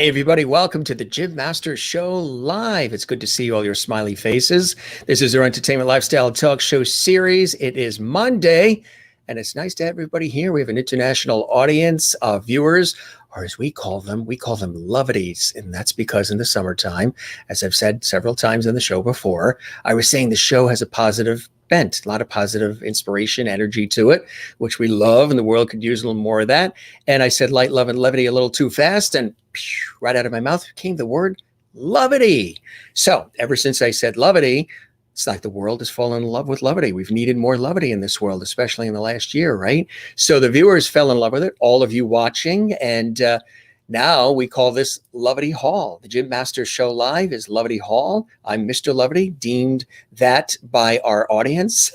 Hey, everybody, welcome to the Jim Master Show Live. It's good to see all your smiley faces. This is our entertainment lifestyle talk show series. It is Monday, and it's nice to have everybody here. We have an international audience of viewers, or as we call them Lovities. And that's because in the summertime, as I've said several times in the show before, I was saying the show has a positive bent, a lot of positive inspiration, energy to it, which we love, and the world could use a little more of that. And I said light, love, and levity a little too fast, and right out of my mouth came the word Lovity. So ever since I said Lovity, it's like the world has fallen in love with Lovity. We've needed more Lovity in this world, especially in the last year, right? So the viewers fell in love with it, all of you watching, and now we call this Lovity Hall. The Jim Master Show Live is Lovity Hall. I'm Mr. Lovity, deemed that by our audience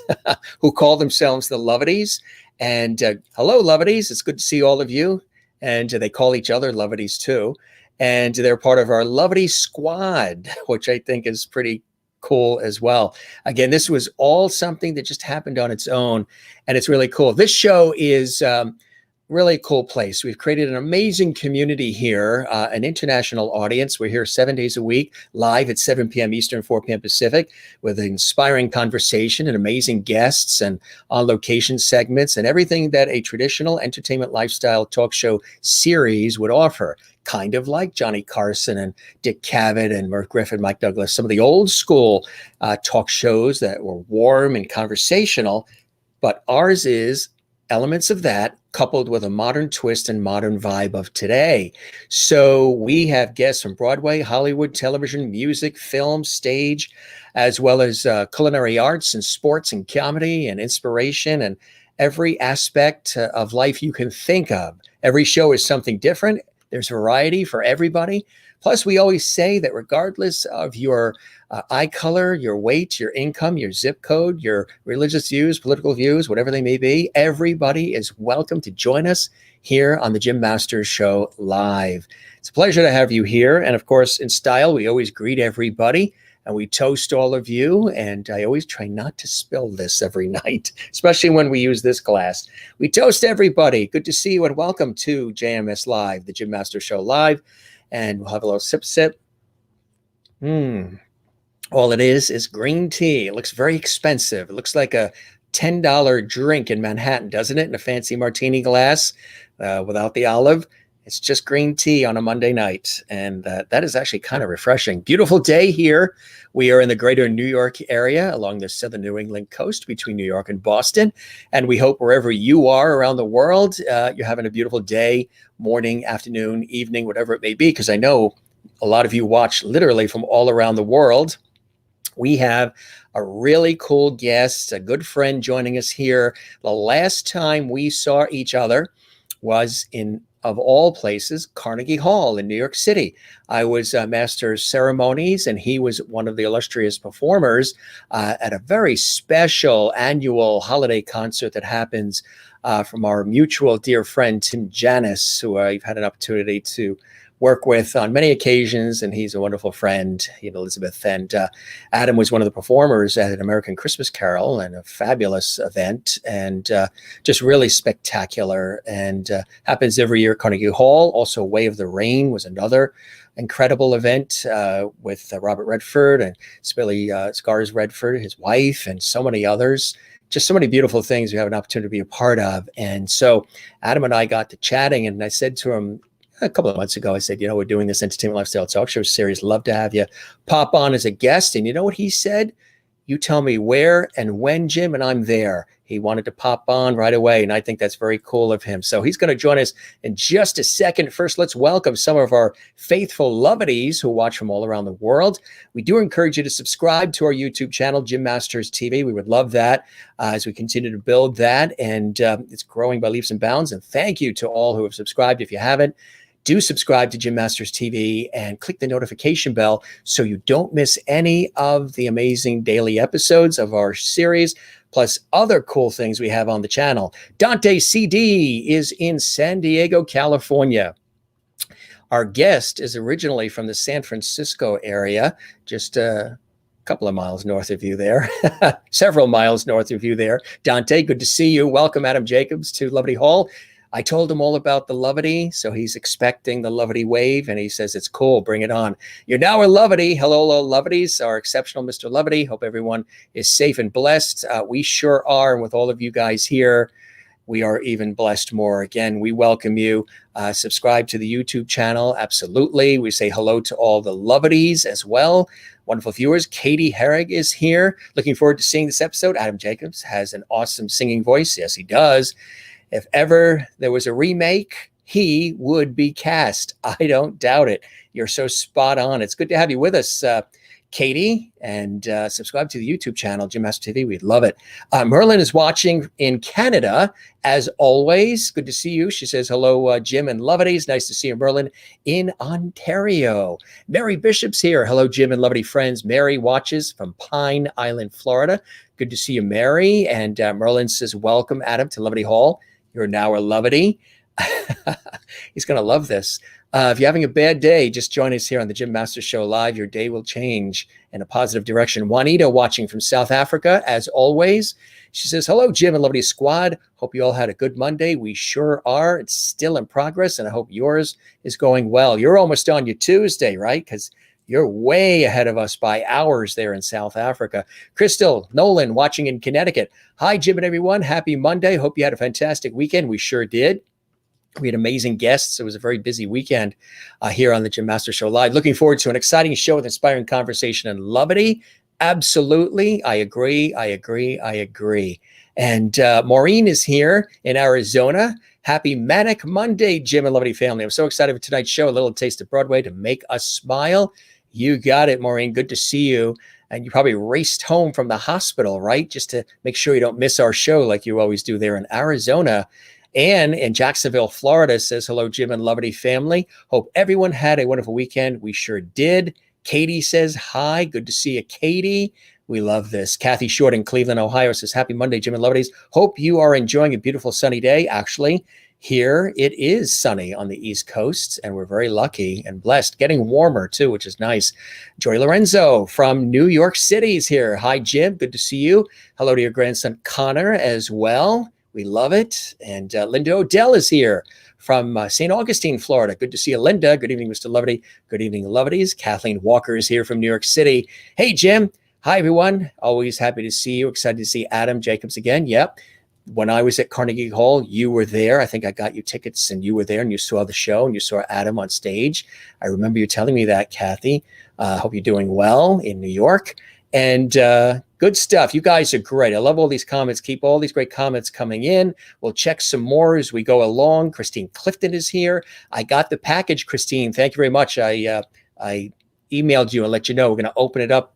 who call themselves the Lovities. And hello, Lovities. It's good to see all of you. And they call each other Lovities too. And they're part of our Lovity Squad, which I think is pretty cool as well. Again, this was all something that just happened on its own, and it's really cool. This show is really cool place. We've created an amazing community here, an international audience. We're here 7 days a week, live at 7 p.m. Eastern, 4 p.m. Pacific, with inspiring conversation and amazing guests and on-location segments and everything that a traditional entertainment lifestyle talk show series would offer. Kind of like Johnny Carson and Dick Cavett and Merv Griffin, Mike Douglas, some of the old school talk shows that were warm and conversational, but ours is elements of that coupled with a modern twist and modern vibe of today. So we have guests from Broadway, Hollywood, television, music, film, stage, as well as culinary arts and sports and comedy and inspiration and every aspect of life you can think of. Every show is something different. There's variety for everybody. Plus, we always say that regardless of your eye color, your weight, your income, your zip code, your religious views, political views, whatever they may be, everybody is welcome to join us here on the Jim Masters Show Live. It's a pleasure to have you here. And of course, in style, we always greet everybody and we toast all of you. And I always try not to spill this every night, especially when we use this glass. We toast everybody. Good to see you and welcome to JMS Live, the Jim Masters Show Live. And we'll have a little sip. All it is green tea. It looks very expensive. It looks like a $10 drink in Manhattan, doesn't it? In a fancy martini glass without the olive. It's just green tea on a Monday night. And that is actually kind of refreshing. Beautiful day here. We are in the greater New York area along the southern New England coast between New York and Boston. And we hope wherever you are around the world, you're having a beautiful day, morning, afternoon, evening, whatever it may be, because I know a lot of you watch literally from all around the world. We have a really cool guest, a good friend joining us here. The last time we saw each other was in, of all places, Carnegie Hall in New York City. I was Master of Ceremonies, and he was one of the illustrious performers at a very special annual holiday concert that happens from our mutual dear friend, Tim Janis, who I've had an opportunity to work with on many occasions, and he's a wonderful friend, Elizabeth. And Adam was one of the performers at an American Christmas Carol, and a fabulous event, and just really spectacular, and happens every year at Carnegie Hall. Also, Way of the Rain was another incredible event with Robert Redford and Spilly Scars Redford, his wife, and so many others. Just so many beautiful things we have an opportunity to be a part of. And so Adam and I got to chatting, and I said to him, a couple of months ago, I said, we're doing this entertainment lifestyle talk show series. Love to have you pop on as a guest. And you know what he said? You tell me where and when, Jim, and I'm there. He wanted to pop on right away, and I think that's very cool of him. So he's going to join us in just a second. First, let's welcome some of our faithful Lovities who watch from all around the world. We do encourage you to subscribe to our YouTube channel, Jim Masters TV. We would love that as we continue to build that, and it's growing by leaps and bounds. And thank you to all who have subscribed. If you haven't, do subscribe to Jim Masters TV and click the notification bell so you don't miss any of the amazing daily episodes of our series, plus other cool things we have on the channel. Dante CD is in San Diego, California. Our guest is originally from the San Francisco area, just a couple of miles north of you there, several miles north of you there. Dante, good to see you. Welcome, Adam Jacobs, to Lovity Hall. I told him all about the Lovity, so he's expecting the Lovity wave, and he says it's cool. Bring it on. You're now in Lovity. Hello, Lovities, our exceptional Mr. Lovity. Hope everyone is safe and blessed. We sure are, and with all of you guys here, we are even blessed more. Again, we welcome you. Subscribe to the YouTube channel. Absolutely. We say hello to all the Lovities as well. Wonderful viewers. Katie Herrig is here. Looking forward to seeing this episode. Adam Jacobs has an awesome singing voice. Yes, he does. If ever there was a remake, he would be cast. I don't doubt it. You're so spot on. It's good to have you with us, Katie, and subscribe to the YouTube channel, Jim Master TV. We'd love it. Merlin is watching in Canada, as always. Good to see you. She says, hello, Jim and Lovities. Nice to see you, Merlin, in Ontario. Mary Bishop's here. Hello, Jim and Lovity friends. Mary watches from Pine Island, Florida. Good to see you, Mary. And Merlin says, welcome, Adam, to Lovity Hall. You're now a Lovity. He's going to love this. If you're having a bad day, just join us here on the Jim Master Show Live. Your day will change in a positive direction. Juanita watching from South Africa, as always. She says, hello, Jim and Lovity Squad. Hope you all had a good Monday. We sure are. It's still in progress, and I hope yours is going well. You're almost on your Tuesday, right? Because you're way ahead of us by hours there in South Africa. Crystal Nolan watching in Connecticut. Hi, Jim and everyone. Happy Monday. Hope you had a fantastic weekend. We sure did. We had amazing guests. It was a very busy weekend here on the Jim Master Show Live. Looking forward to an exciting show with inspiring conversation and Lovity. Absolutely. I agree. And Maureen is here in Arizona. Happy Manic Monday, Jim and Lovity family. I'm so excited for tonight's show. A little taste of Broadway to make us smile. You got it, Maureen. Good to see you. And you probably raced home from the hospital, right? Just to make sure you don't miss our show like you always do there in Arizona. Anne in Jacksonville, Florida says, hello, Jim and Lovity family. Hope everyone had a wonderful weekend. We sure did. Katie says, hi. Good to see you, Katie. We love this. Kathy Short in Cleveland, Ohio says, happy Monday, Jim and Lovities. Hope you are enjoying a beautiful sunny day. Actually, here it is sunny on the East Coast, and we're very lucky and blessed. Getting warmer, too, which is nice. Joy Lorenzo from New York City is here. Hi, Jim. Good to see you. Hello to your grandson, Connor, as well. We love it. And Linda Odell is here from St. Augustine, Florida. Good to see you, Linda. Good evening, Mr. Lovity. Good evening, Lovities. Kathleen Walker is here from New York City. Hey, Jim. Hi, everyone. Always happy to see you. Excited to see Adam Jacobs again. Yep. When I was at Carnegie Hall, you were there. I think I got you tickets and you were there and you saw the show and you saw Adam on stage. I remember you telling me that, Kathy. Hope you're doing well in New York. And good stuff. You guys are great. I love all these comments. Keep all these great comments coming in. We'll check some more as we go along. Christine Clifton is here. I got the package, Christine. Thank you very much. I emailed you and let you know we're going to open it up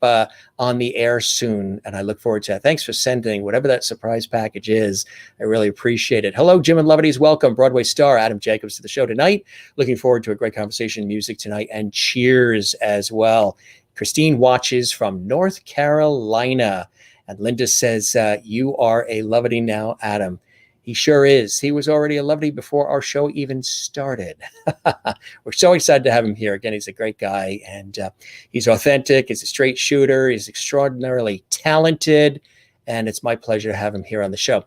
on the air soon, and I look forward to that. Thanks for sending whatever that surprise package is. I really appreciate it. Hello, Jim and Lovities. Welcome, Broadway star Adam Jacobs, to the show tonight. Looking forward to a great conversation, music tonight, and cheers as well. Christine watches from North Carolina, and Linda says, you are a Lovity now, Adam. He sure is. He was already a Lovity before our show even started. We're so excited to have him here. Again, he's a great guy, and he's authentic. He's a straight shooter. He's extraordinarily talented, and it's my pleasure to have him here on the show.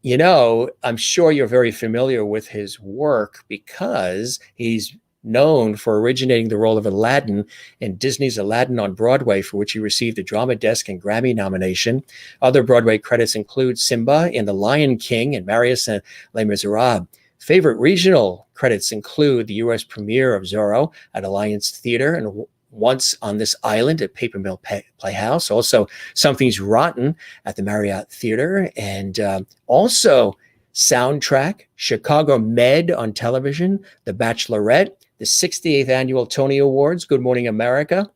You know, I'm sure you're very familiar with his work because he's known for originating the role of Aladdin in Disney's Aladdin on Broadway, for which he received a Drama Desk and Grammy nomination. Other Broadway credits include Simba in The Lion King and Marius and Les Miserables. Favorite regional credits include the U.S. premiere of Zorro at Alliance Theater and Once on This Island at Paper Mill Playhouse. Also, Something's Rotten at the Marriott Theater. And also soundtrack, Chicago Med on television, The Bachelorette, the 68th Annual Tony Awards, Good Morning America,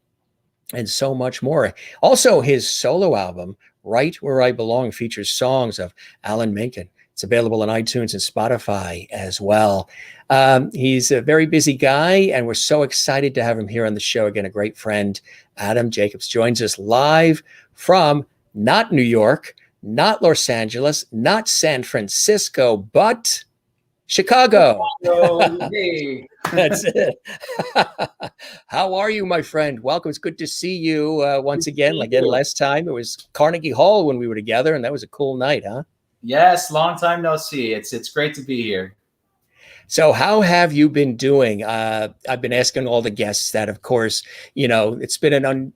and so much more. Also, his solo album, Right Where I Belong, features songs of Alan Menken. It's available on iTunes and Spotify as well. He's a very busy guy, and we're so excited to have him here on the show. Again, a great friend, Adam Jacobs, joins us live from not New York, not Los Angeles, not San Francisco, but Chicago. Hey. That's it. How are you, my friend? Welcome. It's good to see you once again. Again, last time it was Carnegie Hall when we were together, and that was a cool night, huh? Yes, long time no see. It's great to be here. So, how have you been doing? I've been asking all the guests that, of course, it's been an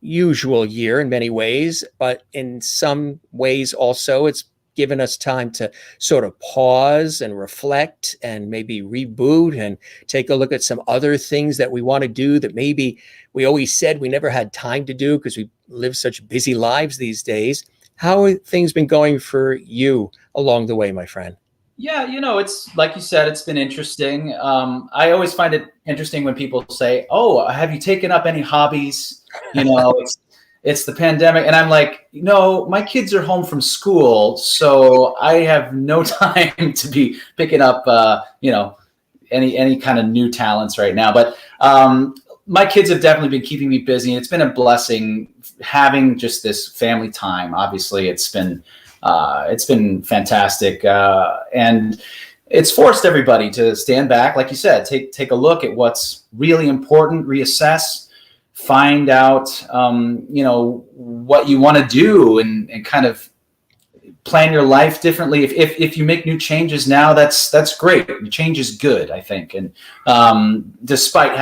unusual year in many ways, but in some ways also it's given us time to sort of pause and reflect and maybe reboot and take a look at some other things that we want to do that maybe we always said we never had time to do because we live such busy lives these days. How have things been going for you along the way, my friend? Yeah, it's like you said, it's been interesting. I always find it interesting when people say, "Oh, have you taken up any hobbies?" It's the pandemic, and I'm like, my kids are home from school, so I have no time to be picking up, any kind of new talents right now. But my kids have definitely been keeping me busy, and it's been a blessing having just this family time. Obviously, it's been fantastic, and it's forced everybody to stand back, like you said, take a look at what's really important, reassess, find out, what you want to do, and kind of plan your life differently. If you make new changes now, that's great. Change is good, I think, and despite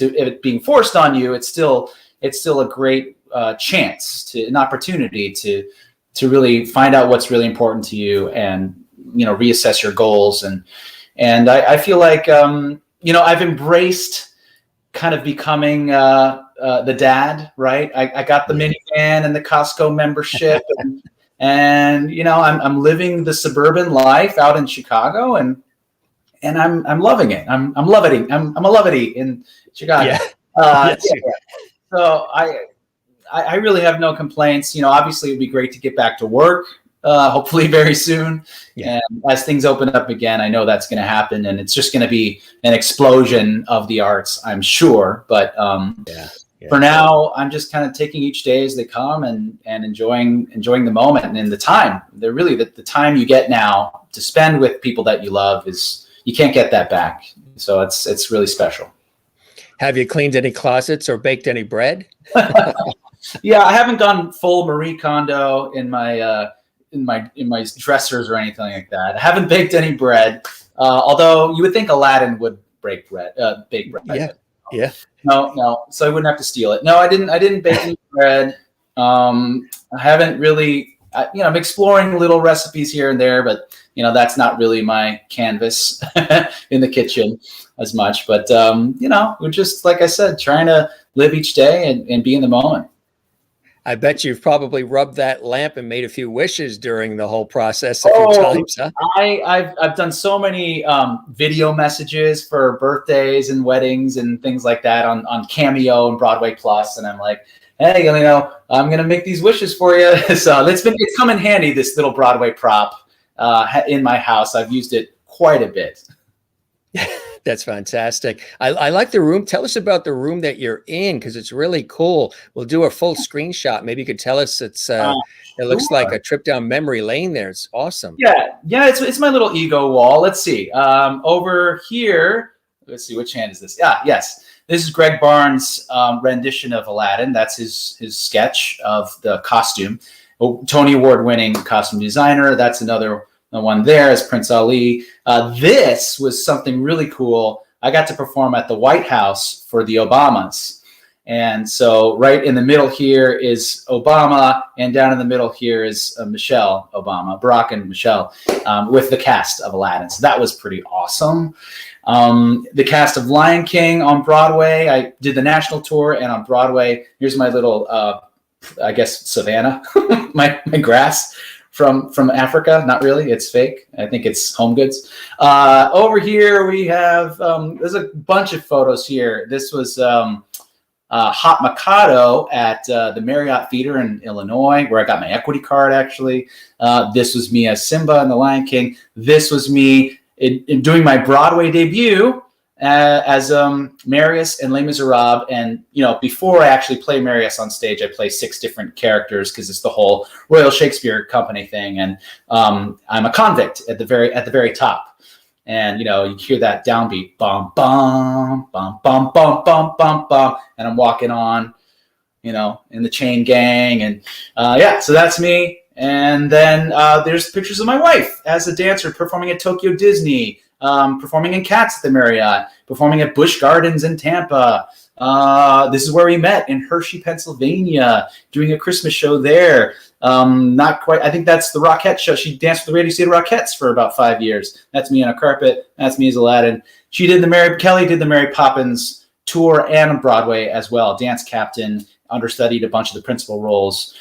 it being forced on you, it's still a great an opportunity to really find out what's really important to you and, reassess your goals. And I feel like, I've embraced kind of becoming the dad, right? I got the minivan and the Costco membership and I'm living the suburban life out in Chicago and I'm loving it. I'm Lovity. I'm a Lovity in Chicago. Yeah. Yes. Yeah. So I really have no complaints. Obviously it'd be great to get back to work, hopefully very soon. Yeah. And as things open up again, I know that's going to happen, and it's just going to be an explosion of the arts, I'm sure. But for now, I'm just kind of taking each day as they come and enjoying the moment and in the time. They're really the time you get now to spend with people that you love you can't get that back. So it's really special. Have you cleaned any closets or baked any bread? Yeah, I haven't gone full Marie Kondo in my dressers or anything like that. I haven't baked any bread, although you would think Aladdin would bake bread. Yeah. No. So I wouldn't have to steal it. No, I didn't bake any bread. I haven't really. I'm exploring little recipes here and there, but that's not really my canvas in the kitchen as much. But we're just, like I said, trying to live each day and be in the moment. I bet you've probably rubbed that lamp and made a few wishes during the whole process a few times, huh? I've done so many video messages for birthdays and weddings and things like that on Cameo and Broadway Plus, and I'm like, hey, I'm gonna make these wishes for you. So it's come in handy, this little Broadway prop in my house. I've used it quite a bit. That's fantastic. I like the room. Tell us about the room that you're in, because it's really cool. We'll do a full screenshot. Maybe you could tell us it looks like a trip down memory lane there. It's awesome. Yeah. It's my little ego wall. Let's see. Over here, let's see, which hand is this? Yes. This is Greg Barnes' rendition of Aladdin. That's his sketch of the costume. Tony Award-winning costume designer. That's another one there is Prince Ali. This was something really cool. I got to perform at the White House for the Obamas. And so right in the middle here is Obama, and down in the middle here is Michelle Obama, Barack and Michelle, with the cast of Aladdin. So that was pretty awesome. The cast of Lion King on Broadway. I did the national tour, and on Broadway, here's my little, I guess, savannah, my grass. From Africa. Not really, it's fake. I think it's home goods. Over here we have, there's a bunch of photos here. This was Hot Mikado at the Marriott Theater in Illinois, where I got my equity card, actually. This was me as Simba in The Lion King. This was me in doing my Broadway debut as Marius in Les Miserables. And before I actually play Marius on stage, I play 6 different characters because it's the whole Royal Shakespeare Company thing. And I'm a convict at the very top. And you hear that downbeat, bum bum bum bum bum bum bum bum, and I'm walking on, in the chain gang, and so that's me. And then there's pictures of my wife as a dancer performing at Tokyo Disney. performing in Cats at the Marriott, performing at Busch Gardens in Tampa. This is where we met, in Hershey, Pennsylvania, doing a Christmas show there. Not quite. I think that's the Rockettes show. She danced with the Radio City Rockettes for about 5 years. That's me on a carpet. That's me as Aladdin. Kelly did the Mary Poppins tour and Broadway as well. Dance captain, understudied a bunch of the principal roles.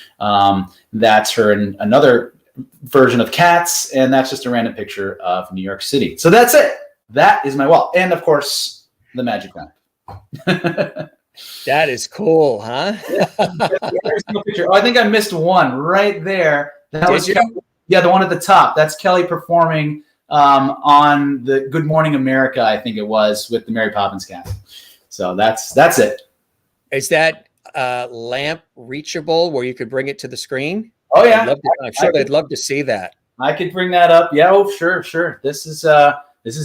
That's her in another version of Cats, and that's just a random picture of New York City. So that's it. That is my wall. And of course, the magic lamp. That is cool, huh? Oh, I think I missed one right there. That was you? Yeah, the one at the top. That's Kelly performing on the Good Morning America, I think it was, with the Mary Poppins cast. So that's it. Is that lamp reachable where you could bring it to the screen? Oh yeah, I'm sure they'd love to see that. I could bring that up. Yeah, oh sure. This is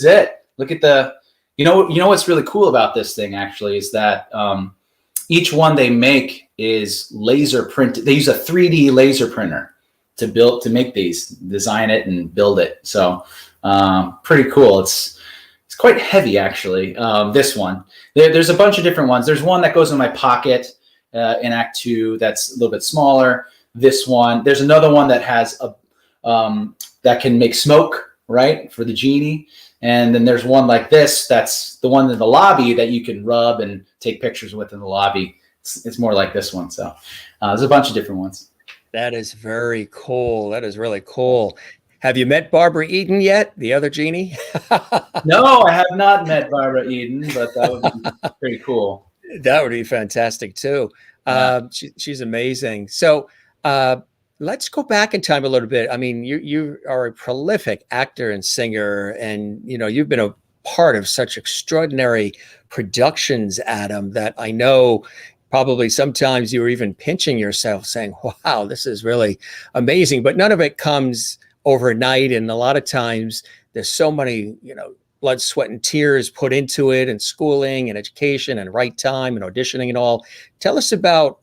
it. Look at the. You know what's really cool about this thing actually is that each one they make is laser printed. They use a 3D laser printer to make these, design it and build it. So pretty cool. It's quite heavy actually. This one. There's a bunch of different ones. There's one that goes in my pocket in Act 2 that's a little bit smaller. This one. There's another one that has a that can make smoke, right, for the genie. And then there's one like this. That's the one in the lobby that you can rub and take pictures with in the lobby. It's more like this one. So there's a bunch of different ones. That is very cool. That is really cool. Have you met Barbara Eden yet, the other genie? No, I have not met Barbara Eden, but that would be pretty cool. That would be fantastic too. Yeah. She's amazing. So let's go back in time a little bit. I mean, you are a prolific actor and singer, and you've been a part of such extraordinary productions, Adam, that I know probably sometimes you were even pinching yourself saying, wow, this is really amazing. But none of it comes overnight. And a lot of times there's so many, blood, sweat, and tears put into it, and schooling and education and right time and auditioning and all. Tell us about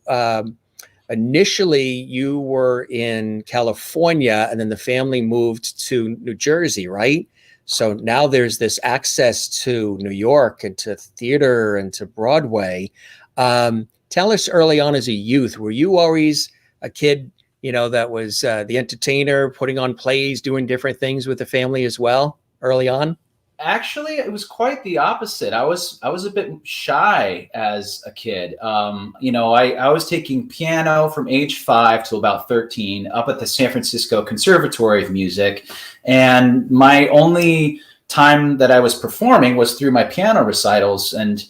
initially you were in California and then the family moved to New Jersey, right? So now there's this access to New York and to theater and to Broadway. Tell us, early on as a youth, were you always a kid, that was the entertainer, putting on plays, doing different things with the family as well early on? Actually, it was quite the opposite. I was a bit shy as a kid. I was taking piano from age 5 to about 13 up at the San Francisco Conservatory of Music. And my only time that I was performing was through my piano recitals. And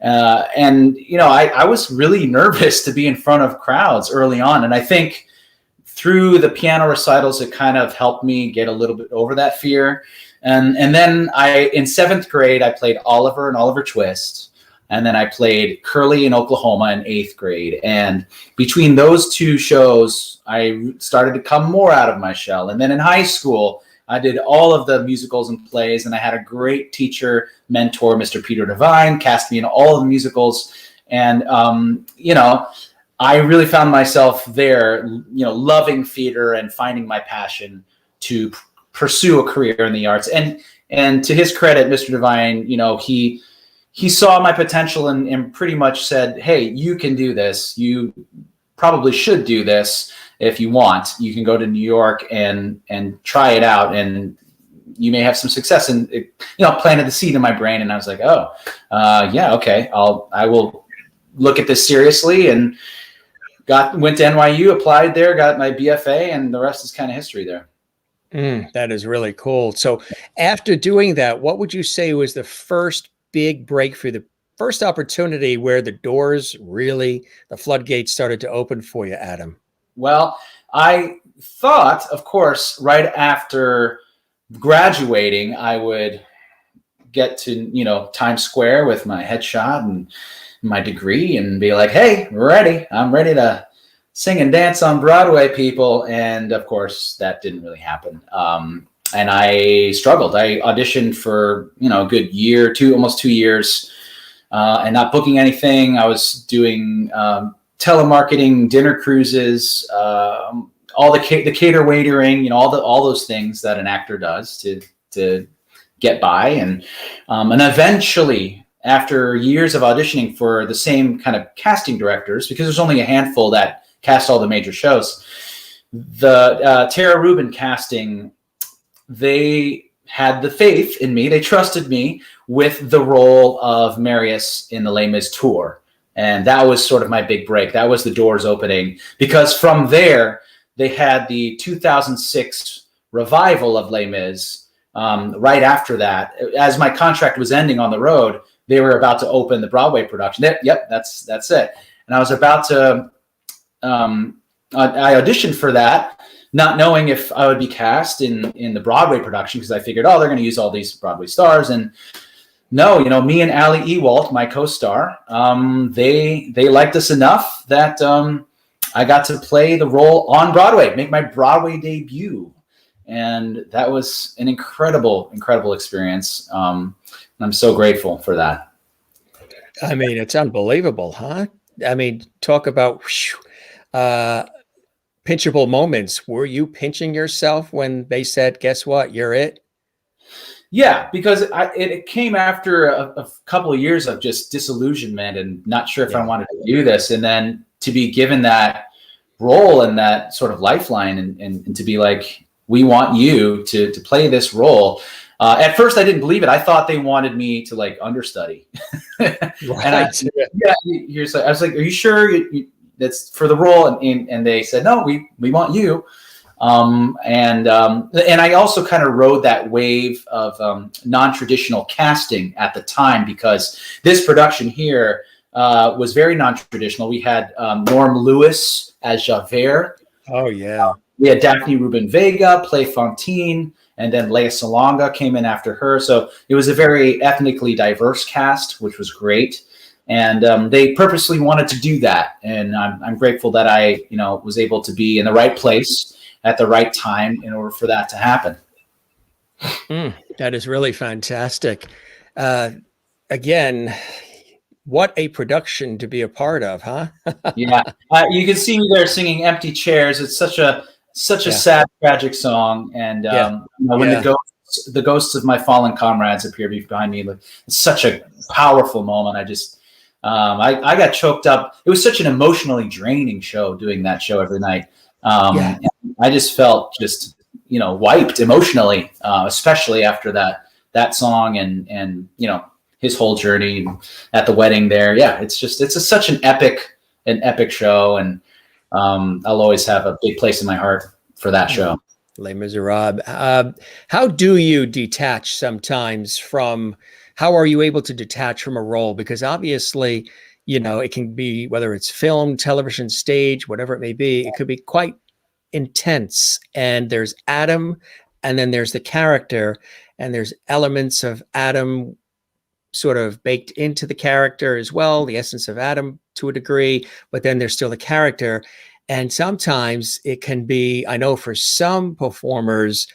I was really nervous to be in front of crowds early on. And I think through the piano recitals, it kind of helped me get a little bit over that fear. And then in 7th grade, I played Oliver and Oliver Twist. And then I played Curly in Oklahoma in 8th grade. And between those two shows, I started to come more out of my shell. And then in high school, I did all of the musicals and plays. And I had a great teacher, mentor, Mr. Peter Devine, cast me in all of the musicals. And, I really found myself there, loving theater and finding my passion to pursue a career in the arts. And to his credit, Mr. Devine, he saw my potential and pretty much said, hey, you can do this. You probably should do this if you want. You can go to New York and try it out, and you may have some success. And planted the seed in my brain. And I was like, oh, yeah, okay. I will look at this seriously, and went to NYU, applied there, got my BFA, and the rest is kind of history there. That is really cool. So after doing that, what would you say was the first big breakthrough, the first opportunity where the floodgates started to open for you, Adam? Well, I thought, of course, right after graduating, I would get to, Times Square with my headshot and my degree and be like, hey, I'm ready to sing and dance on Broadway, people. And of course, that didn't really happen. And I struggled. I auditioned for, a good year, almost 2 years, and not booking anything. I was doing telemarketing, dinner cruises, all the cater waitering, all those things that an actor does to get by. And eventually, after years of auditioning for the same kind of casting directors, because there's only a handful that cast all the major shows, the Tara Rubin casting, they had the faith in me. They trusted me with the role of Marius in the Les Mis tour. And that was sort of my big break. That was the doors opening, because from there, they had the 2006 revival of Les Mis. Right after that, as my contract was ending on the road, they were about to open the Broadway production. Yep, that's it. And I was about to, I auditioned for that, not knowing if I would be cast in the Broadway production, because I figured, oh, they're going to use all these Broadway stars. And no, me and Ali Ewalt, my co-star, they liked us enough that I got to play the role on Broadway, make my Broadway debut. And that was an incredible, incredible experience. And I'm so grateful for that. I mean, it's unbelievable, huh? I mean, talk about pinchable moments. Were you pinching yourself when they said, guess what, you're it? Yeah, because it came after a couple of years of just disillusionment and not sure if I wanted to do this. And then to be given that role and that sort of lifeline and to be like, we want you to play this role. At first, I didn't believe it. I thought they wanted me to like understudy. Right. And I was like, are you sure that's for the role? And they said, no, we want you. And I also kind of rode that wave of non-traditional casting at the time, because this production here was very non-traditional. We had Norm Lewis as Javert. Oh, yeah. We had Daphne Rubin Vega play Fantine, and then Lea Salonga came in after her. So it was a very ethnically diverse cast, which was great. And they purposely wanted to do that. And I'm grateful that I was able to be in the right place at the right time in order for that to happen. That is really fantastic. Again, what a production to be a part of, huh? Yeah, you can see me there singing "Empty Chairs." It's such a sad, tragic song, and when the ghosts of my fallen comrades appear behind me, like, it's such a powerful moment. I got choked up. It was such an emotionally draining show, doing that show every night. I just felt wiped emotionally, especially after that song and his whole journey at the wedding there. Yeah, it's such an epic show, and I'll always have a big place in my heart for that show. Les Miserables. How do you detach sometimes from? How are you able to detach from a role? Because obviously, it can be, whether it's film, television, stage, whatever it may be, it could be quite intense. And there's Adam, and then there's the character, and there's elements of Adam sort of baked into the character as well, the essence of Adam to a degree, but then there's still the character. And sometimes it can be, I know for some performers,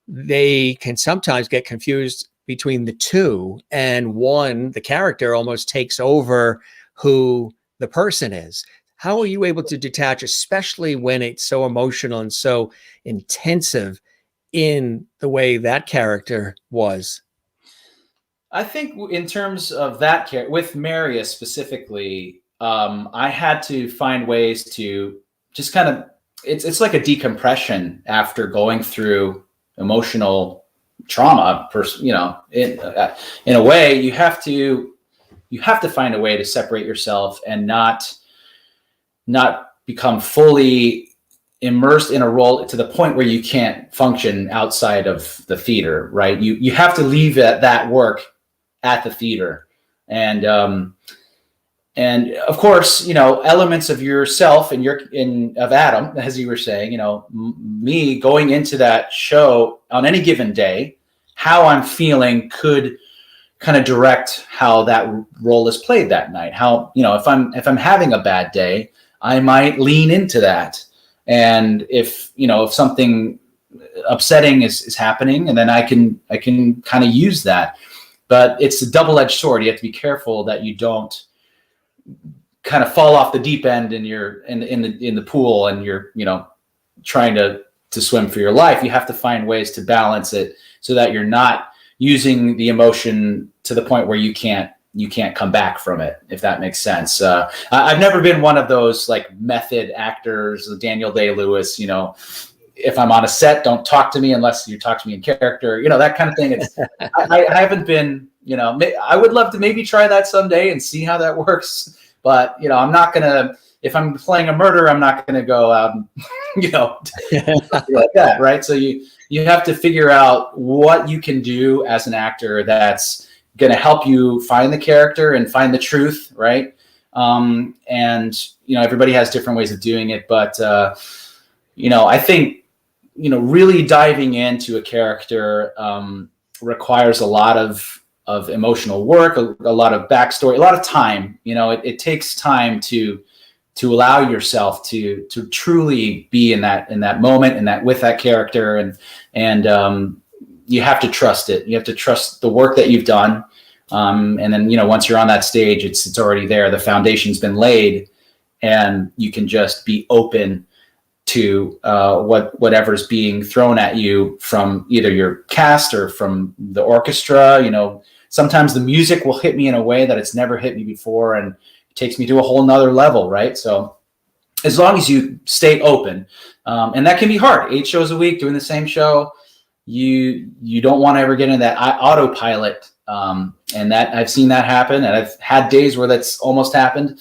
they can sometimes get confused between the two, and one, the character, almost takes over who the person is. How are you able to detach, especially when it's so emotional and so intensive in the way that character was? I think in terms of that character, with Marius specifically, I had to find ways to just kind of, it's like a decompression after going through emotional trauma. In a way, you have to find a way to separate yourself and not become fully immersed in a role to the point where you can't function outside of the theater, right? You have to leave that work at the theater. And of course, elements of yourself and of Adam, as you were saying, me going into that show on any given day, how I'm feeling could kind of direct how that role is played that night. How, if I'm having a bad day, I might lean into that. And if something upsetting is happening, and then I can kind of use that. But it's a double-edged sword. You have to be careful that you don't kind of fall off the deep end and you're in the pool and you're trying to swim for your life. You have to find ways to balance it so that you're not using the emotion to the point where you can't come back from it, if that makes sense. I've never been one of those like method actors, Daniel Day-Lewis, you know, if I'm on a set, don't talk to me unless you talk to me in character, you know, that kind of thing. I haven't been, you know, I would love to maybe try that someday and see how that works. But, you know, I'm not going to, if I'm playing a murder, I'm not going to go out and, you know, like that. Right. So you have to figure out what you can do as an actor that's going to help you find the character and find the truth. Right. And, you know, everybody has different ways of doing it. But, you know, I think, you know, really diving into a character requires a lot of emotional work, a lot of backstory, a lot of time. You know, it takes time to allow yourself to truly be in that moment and with that character, and you have to trust it. You have to trust the work that you've done, and then, you know, once you're on that stage, it's already there. The foundation's been laid, and you can just be open to whatever's being thrown at you from either your cast or from the orchestra. You know, sometimes the music will hit me in a way that it's never hit me before, and it takes me to a whole nother level, right? So as long as you stay open, and that can be hard, 8 shows a week doing the same show, you don't want to ever get into that autopilot, and that I've seen that happen, and I've had days where that's almost happened.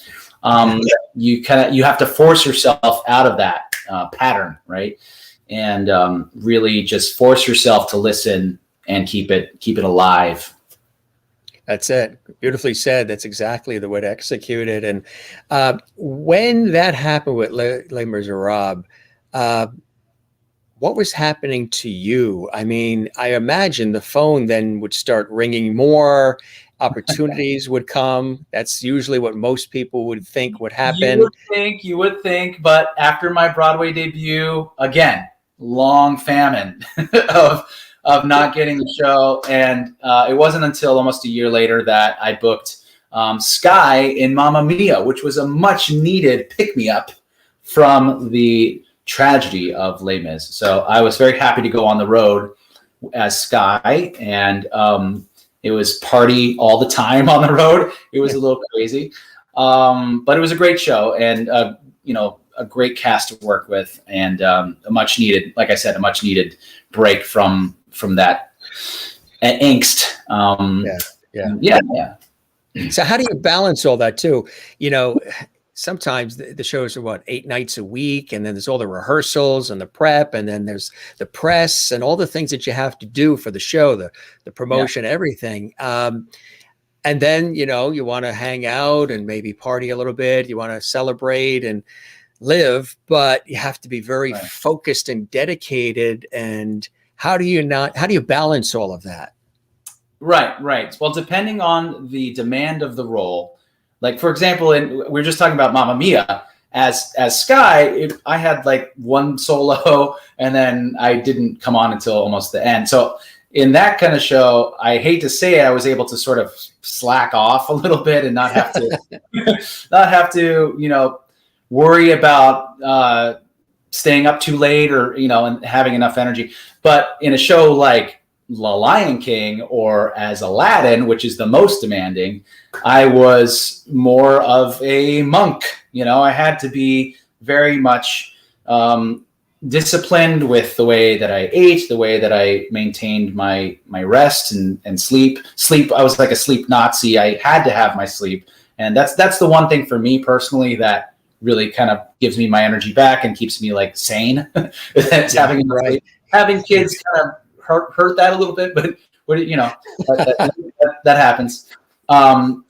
You have to force yourself out of that pattern, right? And really just force yourself to listen and keep it alive. That's it. Beautifully said. That's exactly the way to execute it. And when that happened with Les Miserables, what was happening to you? I mean, I imagine the phone then would start ringing more, opportunities would come. That's usually what most people would think would happen. You would think, but after my Broadway debut, again, long famine of not getting the show. And it wasn't until almost a year later that I booked Sky in Mamma Mia, which was a much needed pick-me-up from the tragedy of Les Mis. So I was very happy to go on the road as Sky, and it was party all the time on the road. It was a little crazy, but it was a great show, and you know, a great cast to work with, and a much needed, like I said, a much needed break from that angst. Yeah. So how do you balance all that too? You know, sometimes the shows are 8 nights a week, and then there's all the rehearsals and the prep, and then there's the press and all the things that you have to do for the show, the promotion, everything. And then, you know, you want to hang out and maybe party a little bit. You want to celebrate and live, but you have to be very focused and dedicated. And how do you balance all of that? Right. Well, depending on the demand of the role, like, for example, we're just talking about Mamma Mia. As Sky, I had like one solo, and then I didn't come on until almost the end. So in that kind of show, I hate to say it, I was able to sort of slack off a little bit and not have to, you know, worry about staying up too late, or, you know, and having enough energy. But in a show like The Lion King or as Aladdin, which is the most demanding, I was more of a monk. You know, I had to be very much disciplined with the way that I ate, the way that I maintained my rest and sleep. I was like a sleep Nazi. I had to have my sleep. And that's the one thing for me personally that really kind of gives me my energy back and keeps me like sane. Having kids kind of hurt that a little bit, but you know, that happens. So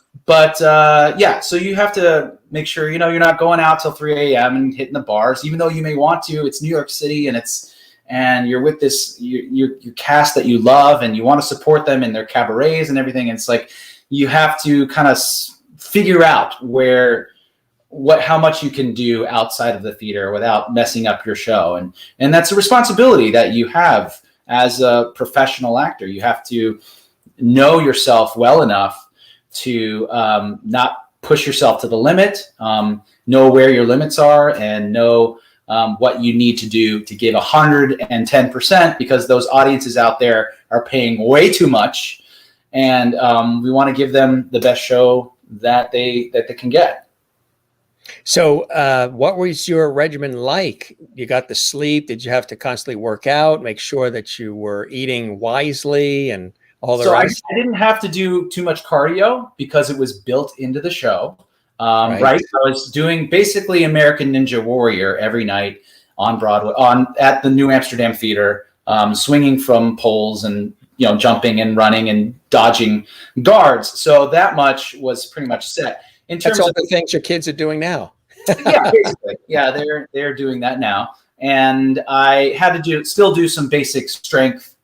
you have to make sure, you know, you're not going out till 3 a.m. and hitting the bars, even though you may want to. It's New York City, and you're with your cast that you love, and you want to support them in their cabarets and everything. And it's like, you have to kind of figure out how much you can do outside of the theater without messing up your show. And that's a responsibility that you have as a professional actor. You have to know yourself well enough to not push yourself to the limit, know where your limits are, and know what you need to do to give 110%, because those audiences out there are paying way too much, and we want to give them the best show that they can get. So, what was your regimen like? You got the sleep? Did you have to constantly work out, make sure that you were eating wisely and all the So rest? I didn't have to do too much cardio because it was built into the show. Right. Right. I was doing basically American Ninja Warrior every night on Broadway, at the New Amsterdam Theater, swinging from poles and, jumping and running and dodging guards. So that much was pretty much set. In terms That's all of the things your kids are doing now. yeah, basically. Yeah, they're doing that now. And I had to still do some basic strength,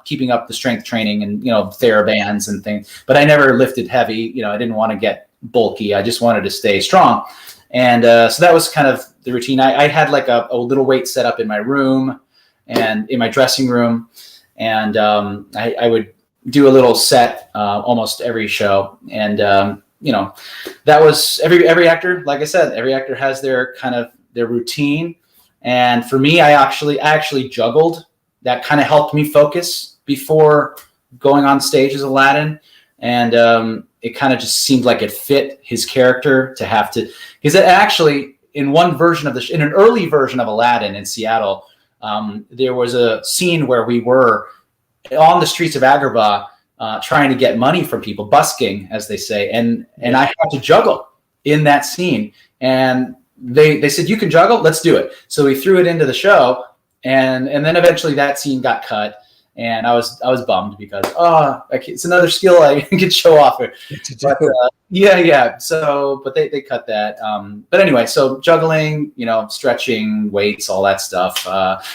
keeping up the strength training and, TheraBands and things. But I never lifted heavy. I didn't want to get bulky. I just wanted to stay strong. And so that was kind of the routine. I had like a little weight set up in my room and in my dressing room. And I would do a little set almost every show. And, that was every actor. Like I said, every actor has their routine. And for me, I actually juggled. That kind of helped me focus before going on stage as Aladdin. And it kind of just seemed like it fit his character to have to, because it actually, in one version of in an early version of Aladdin in Seattle, there was a scene where we were on the streets of Agrabah, trying to get money from people, busking, as they say, and I had to juggle in that scene. And they said, "You can juggle, let's do it." So we threw it into the show, and then eventually that scene got cut, and I was bummed because it's another skill I could show off. But, yeah. So, but they cut that. But anyway, so juggling, stretching, weights, all that stuff.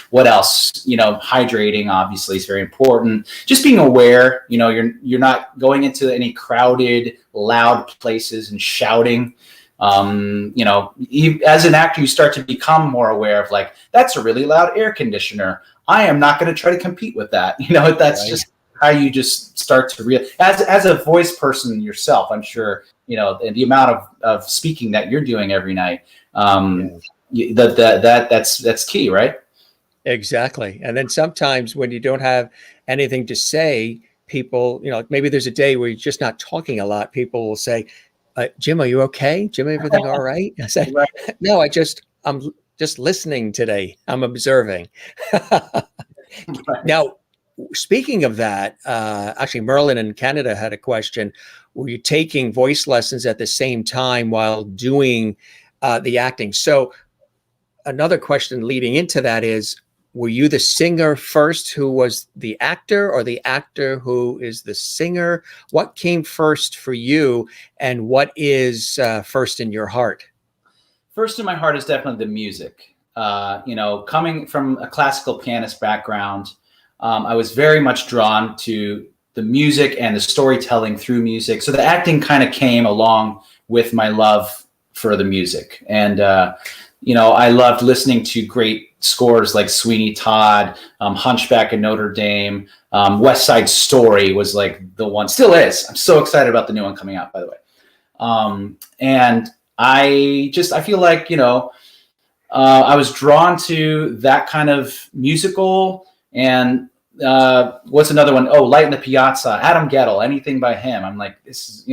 What else? Hydrating obviously is very important. Just being aware. You're not going into any crowded, loud places and shouting. As an actor, you start to become more aware of, like, that's a really loud air conditioner. I am not going to try to compete with that. That's right. Just how you just start to as a voice person yourself, I'm sure, the amount of speaking that you're doing every night, that's key, right? Exactly. And then sometimes when you don't have anything to say, people, maybe there's a day where you're just not talking a lot. People will say, Jim, are you okay? Jim, everything all right? I said, right. No, I'm just listening today. I'm observing. Now, speaking of that, actually, Merlin in Canada had a question. Were you taking voice lessons at the same time while doing the acting? So another question leading into that is, were you the singer first who was the actor, or the actor who is the singer? What came first for you, and what is first in your heart? First in my heart is definitely the music. Coming from a classical pianist background, I was very much drawn to the music and the storytelling through music. So the acting kind of came along with my love for the music. And, I loved listening to great scores like Sweeney Todd, Hunchback of Notre Dame, West Side Story was like the one, still is. I'm so excited about the new one coming out, by the way. And I feel like, I was drawn to that kind of musical. And what's another one? Oh, Light in the Piazza, Adam Gettle, anything by him. I'm like, this is,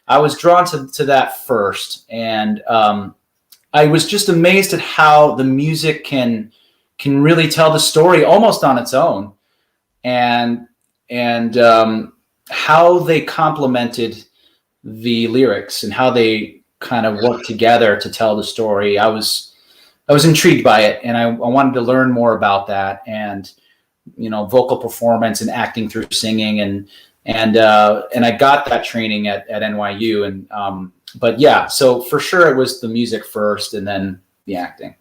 I was drawn to that first. And I was just amazed at how the music can really tell the story almost on its own, and how they complemented the lyrics and how they kind of work together to tell the story. I was intrigued by it, and I wanted to learn more about that, and vocal performance and acting through singing, and I got that training at NYU, and but yeah, so for sure it was the music first, and then the acting.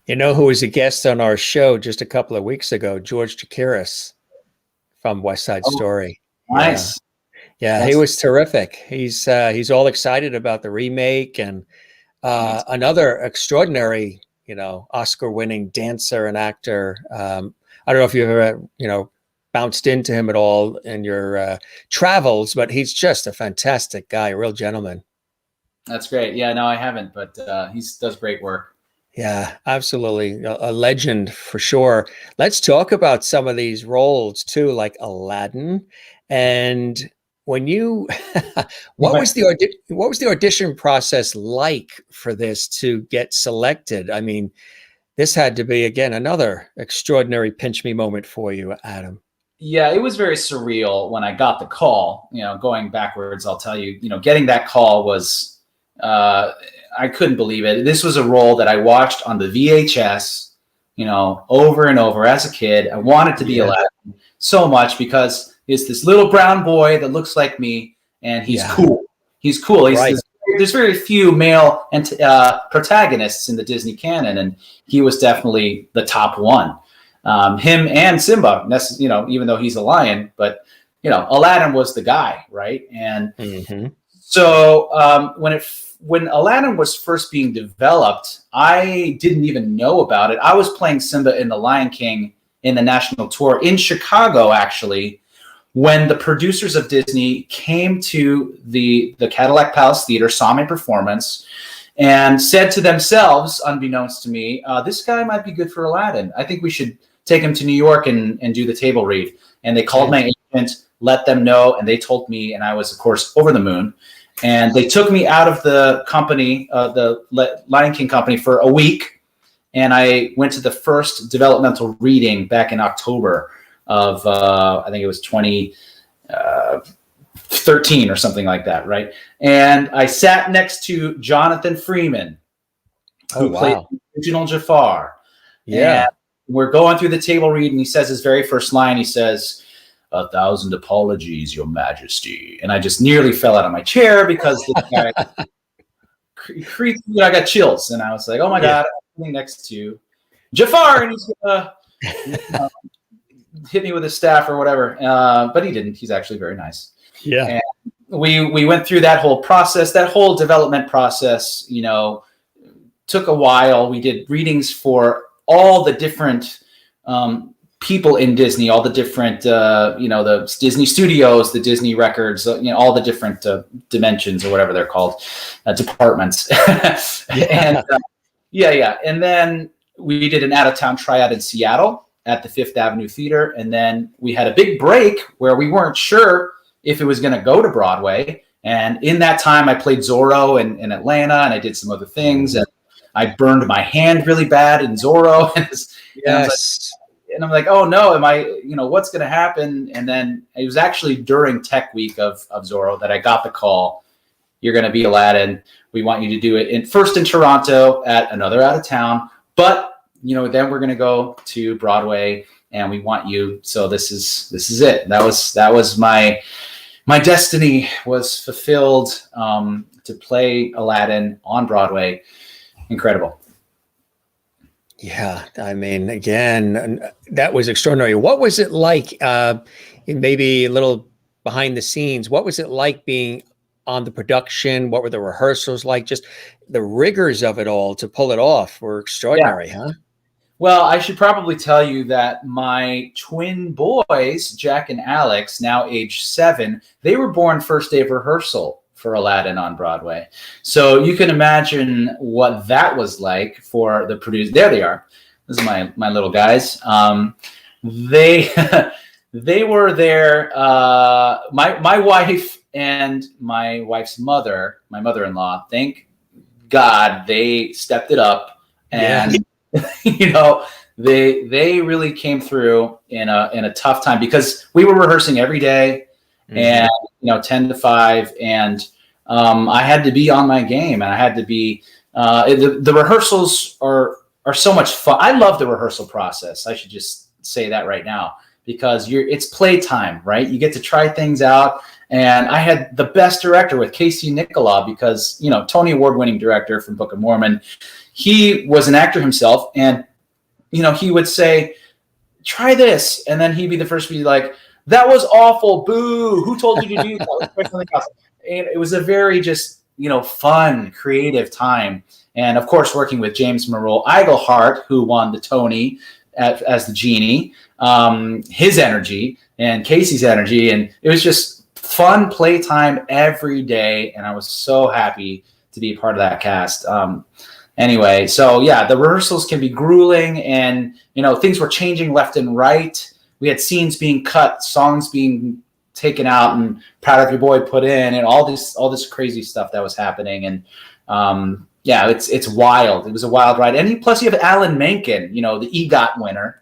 Who was a guest on our show just a couple of weeks ago? George Chakiris from West Side Story. Nice. Yeah, he was terrific. He's all excited about the remake, and another extraordinary, Oscar-winning dancer and actor. I don't know if you've ever, bounced into him at all in your travels, but he's just a fantastic guy, a real gentleman. That's great. Yeah, no, I haven't, but he does great work. Yeah, absolutely. A legend for sure. Let's talk about some of these roles too, like Aladdin. And when you, what was the audition process like for this to get selected? I mean, this had to be again another extraordinary pinch me moment for you, Adam. Yeah, it was very surreal when I got the call. Going backwards, I'll tell you, getting that call was, I couldn't believe it. This was a role that I watched on the VHS, over and over as a kid. I wanted to be Yeah. Aladdin so much because it's this little brown boy that looks like me, and he's Yeah. cool. He's cool. Right. There's very few male protagonists in the Disney canon, and he was definitely the top one. Him and Simba, even though he's a lion, but Aladdin was the guy, right? And so when Aladdin was first being developed, I didn't even know about it. I was playing Simba in The Lion King in the national tour in Chicago, actually, when the producers of Disney came to the Cadillac Palace Theater, saw my performance, and said to themselves, unbeknownst to me, this guy might be good for Aladdin. I think we should take him to New York and do the table read. And they called my agent, let them know, and they told me, and I was, of course, over the moon. And they took me out of the company, the Lion King company, for a week. And I went to the first developmental reading back in October of, I think it was 2013 or something like that, right? And I sat next to Jonathan Freeman, who played the original Jafar. Yeah. And we're going through the table read, and he says his very first line. He says, "1,000 apologies, Your Majesty." And I just nearly fell out of my chair because this guy creeped me. I got chills, and I was like, "Oh my God, I'm sitting next to Jafar, and he's gonna hit me with his staff or whatever." But he didn't. He's actually very nice. Yeah. And we went through that whole process, that whole development process. Took a while. We did readings for all the different people in Disney, all the different, the Disney studios, the Disney records, all the different dimensions or whatever they're called, departments. And and then we did an out-of-town tryout in Seattle at the Fifth Avenue Theater. And then we had a big break where we weren't sure if it was going to go to Broadway. And in that time, I played Zorro in Atlanta, and I did some other things. And I burned my hand really bad in Zorro. And I'm like, oh no, what's going to happen? And then it was actually during Tech Week of Zorro that I got the call. You're going to be Aladdin. We want you to do it first in Toronto at another out of town. But, then we're going to go to Broadway, and we want you. So this is it. That was my destiny was fulfilled, to play Aladdin on Broadway. Incredible. Yeah, I mean, again, that was extraordinary. What was it like, maybe a little behind the scenes, what was it like being on the production? What were the rehearsals like? Just the rigors of it all to pull it off were extraordinary, huh? Well, I should probably tell you that my twin boys, Jack and Alex, now age 7, they were born first day of rehearsal for Aladdin on Broadway. So you can imagine what that was like for the producer. There they are. This is my little guys. They they were there. My wife and my wife's mother, my mother-in-law, thank God they stepped it up, and they really came through in a tough time, because we were rehearsing every day. And 10 to 5, and I had to be on my game, and I had to be. The rehearsals are so much fun. I love the rehearsal process. I should just say that right now, because it's playtime, right? You get to try things out, and I had the best director with Casey Nicola, because Tony Award-winning director from Book of Mormon. He was an actor himself, and he would say, "Try this," and then he'd be the first to be like, "That was awful. Boo. Who told you to do that?" And it was a very just, fun, creative time. And of course, working with James Merle Iglehart, who won the Tony as the genie, his energy and Casey's energy. And it was just fun playtime every day. And I was so happy to be part of that cast. Anyway, so yeah, the rehearsals can be grueling, and things were changing left and right. We had scenes being cut, songs being taken out, and Proud of Your Boy put in, and all this crazy stuff that was happening. And yeah, it's wild. It was a wild ride. And plus you have Alan Menken, the EGOT winner,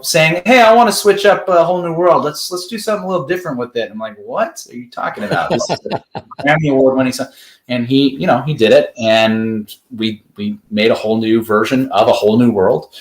saying, "Hey, I want to switch up A Whole New World. Let's do something a little different with it." I'm like, "What are you talking about? This is a Grammy Award winning song." And he did it, and we made a whole new version of A Whole New World.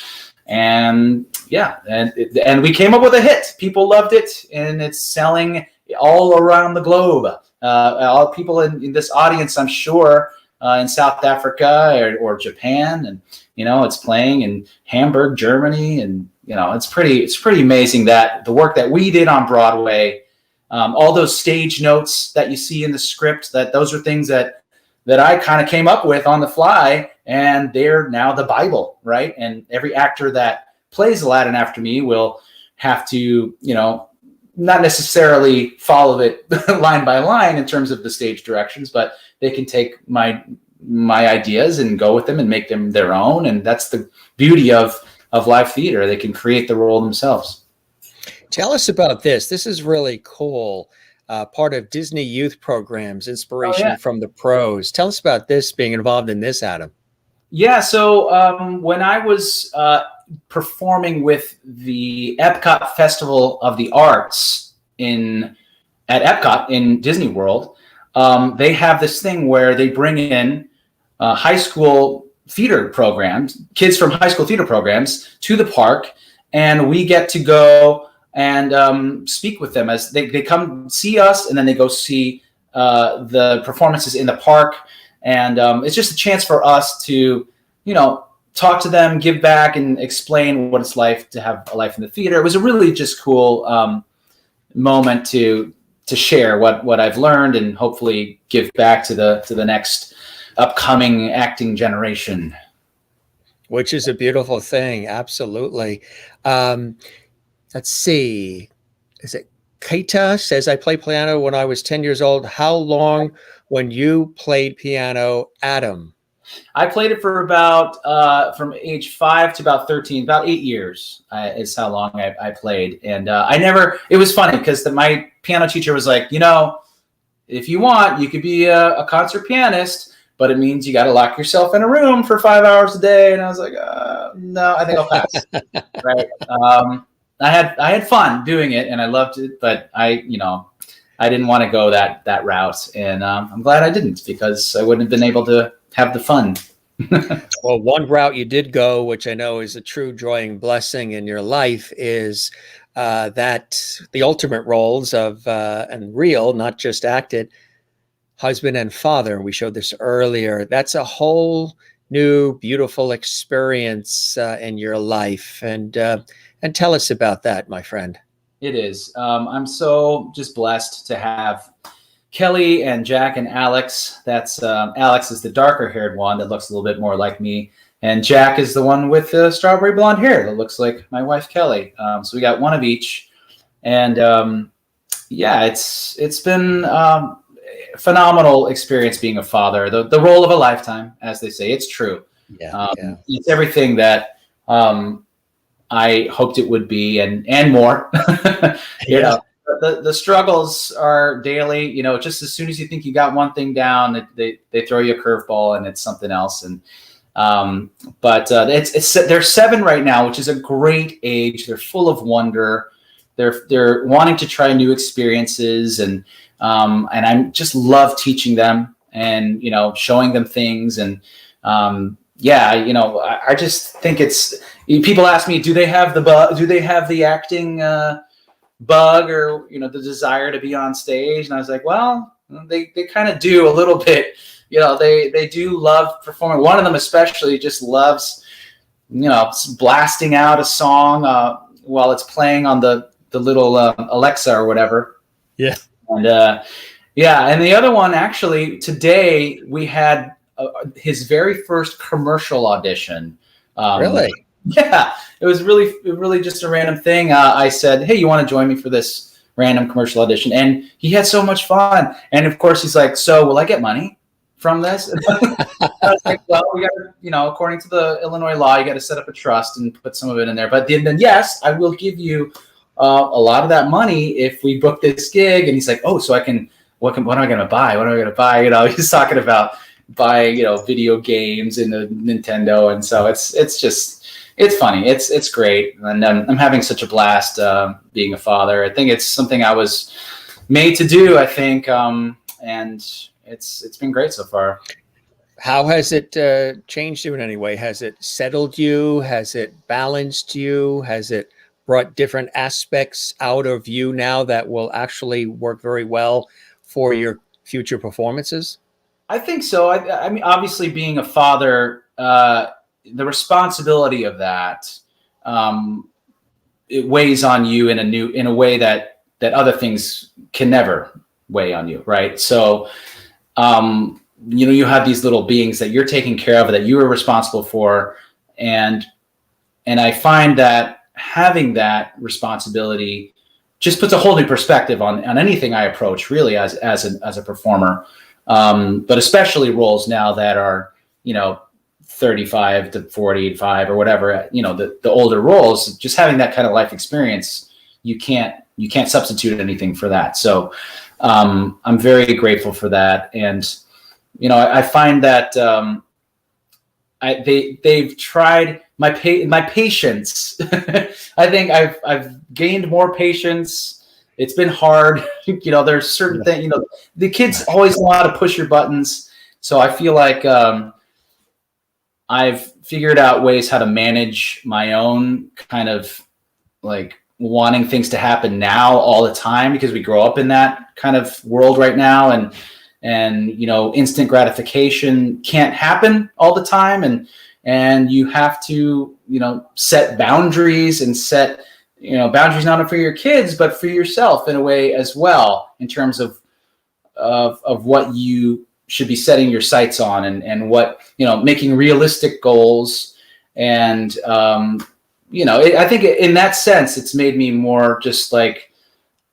And yeah, and we came up with a hit. People loved it, and it's selling all around the globe. All people in this audience, I'm sure, in South Africa or Japan, and it's playing in Hamburg, Germany, and it's pretty amazing that the work that we did on Broadway, all those stage notes that you see in the script, those are things that I kind of came up with on the fly, and they're now the Bible, right? And every actor that plays Aladdin after me will have to, not necessarily follow it line by line in terms of the stage directions, but they can take my ideas and go with them and make them their own. And that's the beauty of live theater. They can create the role themselves. Tell us about this. This is really cool. Part of Disney youth programs, inspiration from the pros. Tell us about this, being involved in this, Adam. Yeah. So when I was performing with the Epcot Festival of the Arts at Epcot in Disney World, they have this thing where they bring in high school theater programs, kids from high school theater programs to the park, and we get to go and speak with them as they come see us, and then they go see the performances in the park. And it's just a chance for us to, talk to them, give back, and explain what it's like to have a life in the theater. It was a really just cool moment to share what I've learned, and hopefully give back to the next upcoming acting generation. Which is a beautiful thing. Absolutely. Let's see. Is it Keita says, "I played piano when I was 10 years old. How long when you played piano, Adam?" I played it for about from age 5 to about 13, about 8 years is how long I played. And it was funny because my piano teacher was like, if you want, you could be a concert pianist, but it means you got to lock yourself in a room for 5 hours a day. And I was like, no, I think I'll pass. Right. I had fun doing it, and I loved it, but I didn't want to go that route. And I'm glad I didn't, because I wouldn't have been able to have the fun. Well, one route you did go, which I know is a true joy and blessing in your life, is that the ultimate roles of, and real, not just acted, husband and father. We showed this earlier. That's a whole new, beautiful experience in your life. And tell us about that, my friend. It is. I'm so just blessed to have Kelly and Jack and Alex. That's Alex is the darker haired one that looks a little bit more like me, and Jack is the one with the strawberry blonde hair that looks like my wife Kelly. So we got one of each, and it's been a phenomenal experience being a father. The role of a lifetime, as they say. It's true. Yeah. It's everything that I hoped it would be, and more. The struggles are daily. Just as soon as you think you got one thing down, they throw you a curveball and it's something else. And but they're 7 right now, which is a great age. They're full of wonder. They're wanting to try new experiences, and I just love teaching them and showing them things. And I just think it's. People ask me, do they have the bug? Do they have the acting bug, or the desire to be on stage? And I was like, well, they kind of do a little bit. They do love performing. One of them especially just loves blasting out a song while it's playing on the little Alexa or whatever. Yeah. And and the other one, actually, today we had his very first commercial audition. Really? Yeah, it was really just a random thing. I said, "Hey, you want to join me for this random commercial audition?" And he had so much fun. And of course, he's like, "So, will I get money?" from this? I was like, well, we got to, according to the Illinois law, you got to set up a trust and put some of it in there. But then yes, I will give you a lot of that money if we book this gig. And he's like, oh, so what am I going to buy? What am I going to buy? He's talking about buying, video games and the Nintendo. And so it's funny. It's great. And I'm having such a blast being a father. I think it's something I was made to do, I think. And it's been great so far. How has it changed you in any way? Has it settled you? Has it balanced you? Has it brought different aspects out of you now that will actually work very well for your future performances? I think so. I mean, obviously being a father, the responsibility of that, it weighs on you in a way that other things can never weigh on you. Right. So, you have these little beings that you're taking care of, that you are responsible for. And I find that having that responsibility just puts a whole new perspective on anything I approach, really, as a performer. But especially roles now that are, 35 to 45 or whatever, the older roles, just having that kind of life experience, you can't substitute anything for that. So I'm very grateful for that. And, I find that they've tried my patience. I think I've gained more patience. It's been hard. There's certain things, the kids always know how to push your buttons. So I feel like I've figured out ways how to manage my own kind of like wanting things to happen now all the time, because we grow up in that kind of world right now. And instant gratification can't happen all the time. And you have to, set boundaries and set, boundaries not only for your kids, but for yourself in a way as well, in terms of what you should be setting your sights on, and what, making realistic goals. And, I think in that sense, it's made me more just like,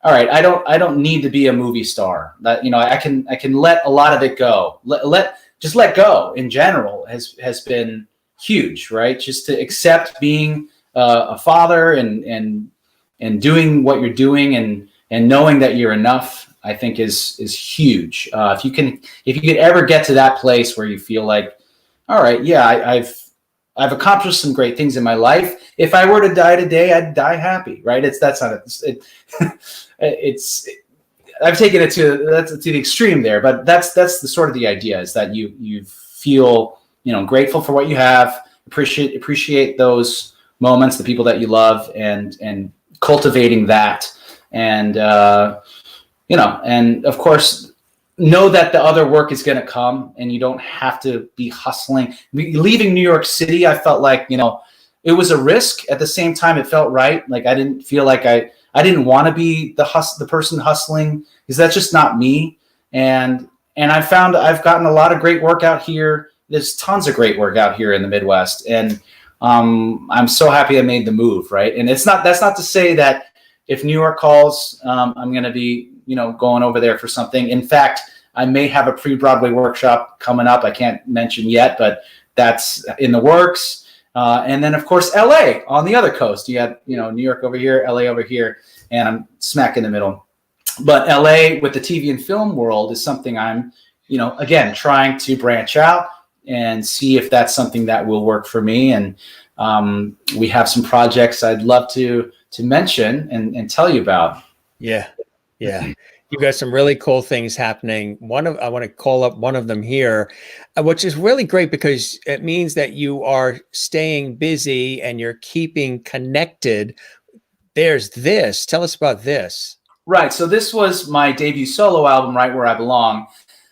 all right, I don't need to be a movie star. That, I can let a lot of it go. Let go in general has been huge, right? Just to accept being a father and doing what you're doing and knowing that you're enough, I think is huge. If you could ever get to that place where you feel like, all right, yeah, I've accomplished some great things in my life. If I were to die today, I'd die happy, right? I've taken it to the extreme there, but that's the sort of the idea, is that you feel, grateful for what you have, appreciate those moments, the people that you love, and cultivating that. And, and of course, know that the other work is going to come, and you don't have to be hustling. Leaving New York City, I felt like, it was a risk. At the same time, it felt right. Like I didn't feel like I didn't want to be the person hustling, because that's just not me. And I found I've gotten a lot of great work out here. There's tons of great work out here in the Midwest. And I'm so happy I made the move, right? And that's not to say that if New York calls, I'm going to be, going over there for something. In fact, I may have a pre-Broadway workshop coming up. I can't mention yet, but that's in the works. And then, of course, LA on the other coast. You have, New York over here, LA over here, and I'm smack in the middle. But LA with the TV and film world is something I'm, again, trying to branch out and see if that's something that will work for me. And we have some projects I'd love to mention and tell you about. Yeah. You've got some really cool things happening. I want to call up one of them here, which is really great because it means that you are staying busy and you're keeping connected. There's this. Tell us about this. Right. So this was my debut solo album, Right Where I Belong.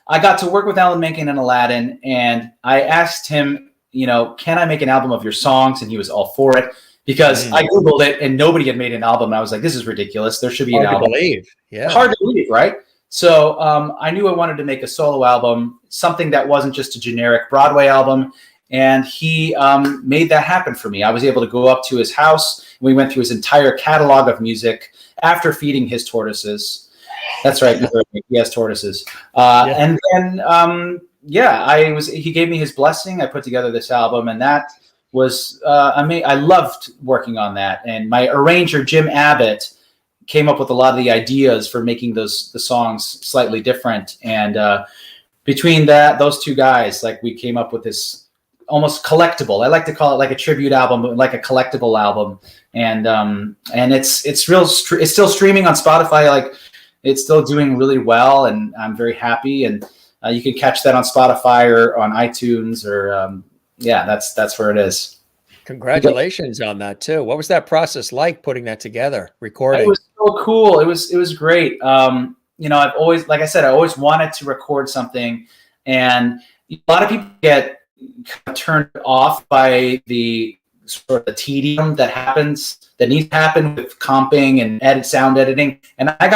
I got to work with Alan Menken and Aladdin, and I asked him, can I make an album of your songs? And he was all for it. Because I Googled it and nobody had made an album. And I was like, this is ridiculous. There should be an album. Hard to believe. Yeah. Hard to believe, right? So I knew I wanted to make a solo album, something that wasn't just a generic Broadway album. And he made that happen for me. I was able to go up to his house. And we went through his entire catalog of music after feeding his tortoises. That's right. He has tortoises. And then yeah, he gave me his blessing. I put together this album, and that was I loved working on that. And my arranger, Jim Abbott, came up with a lot of the ideas for making the songs slightly different. And between those two guys, like, we came up with this almost collectible. I like to call it like a tribute album, but like a collectible album. And it's still streaming on Spotify. Like, it's still doing really well, and I'm very happy. And you can catch that on Spotify or on iTunes, or yeah, that's where it is. Congratulations on that too. What was that process like, putting that together, recording? It was so cool. It was great. You know, I've always, like I said, I always wanted to record something, and a lot of people get kind of turned off by the sort of the tedium that needs to happen with comping and sound editing. And I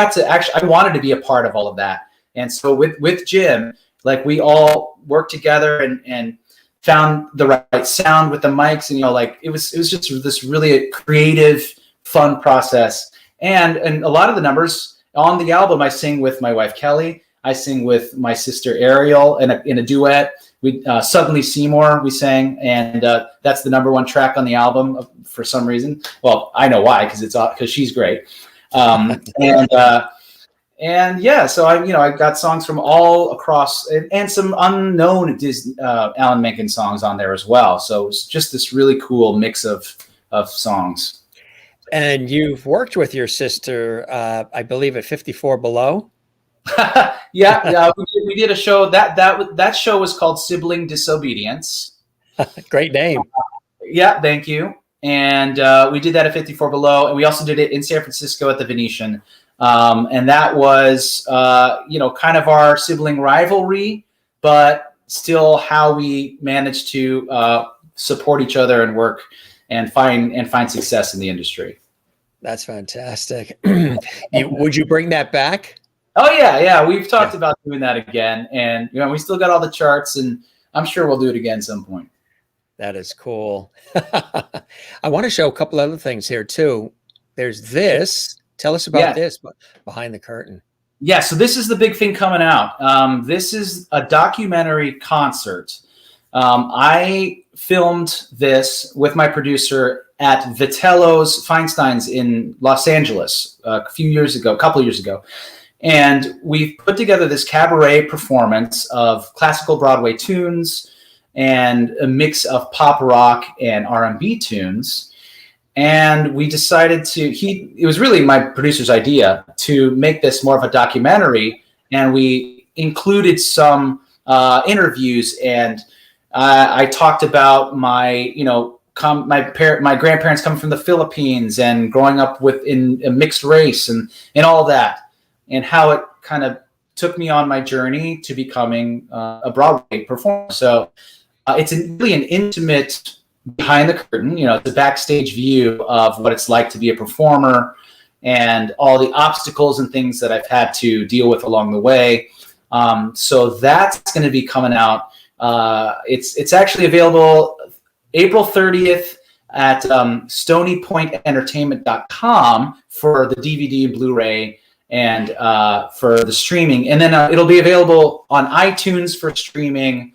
wanted to be a part of all of that. And so with Jim, like, we all worked together and found the right sound with the mics, and, you know, like, it was just this really creative, fun process. And a lot of the numbers on the album, I sing with my wife Kelly, I sing with my sister Ariel in a duet. We Suddenly Seymour we sang, and that's the #1 track on the album for some reason. Well, I know why, because she's great. And yeah, so I got songs from all across, and some unknown Alan Menken songs on there as well. So it's just this really cool mix of songs. And you've worked with your sister, I believe, at 54 Below. Yeah, we did a show that show was called Sibling Disobedience. Great name. Yeah, thank you. And we did that at 54 Below, and we also did it in San Francisco at the Venetian. And that was, kind of our sibling rivalry, but still how we managed to support each other and work and find success in the industry. That's fantastic. Would you bring that back? Oh yeah. We've talked about doing that again, and we still got all the charts, and I'm sure we'll do it again some point. That is cool. I want to show a couple other things here too. There's this. Tell us about this, behind the curtain. Yeah, so this is the big thing coming out. This is a documentary concert. I filmed this with my producer at Vitello's Feinstein's in Los Angeles a couple years ago. And we put together this cabaret performance of classical Broadway tunes and a mix of pop rock and R&B tunes. And we decided it was really my producer's idea to make this more of a documentary. And we included some interviews, and I talked about my grandparents coming from the Philippines and growing up in a mixed race and all that, and how it kind of took me on my journey to becoming a Broadway performer. So it's really an intimate behind the curtain, it's a backstage view of what it's like to be a performer and all the obstacles and things that I've had to deal with along the way. So that's going to be coming out. It's actually available April 30th at stonypointentertainment.com for the DVD and Blu-ray, and for the streaming. And then it'll be available on iTunes for streaming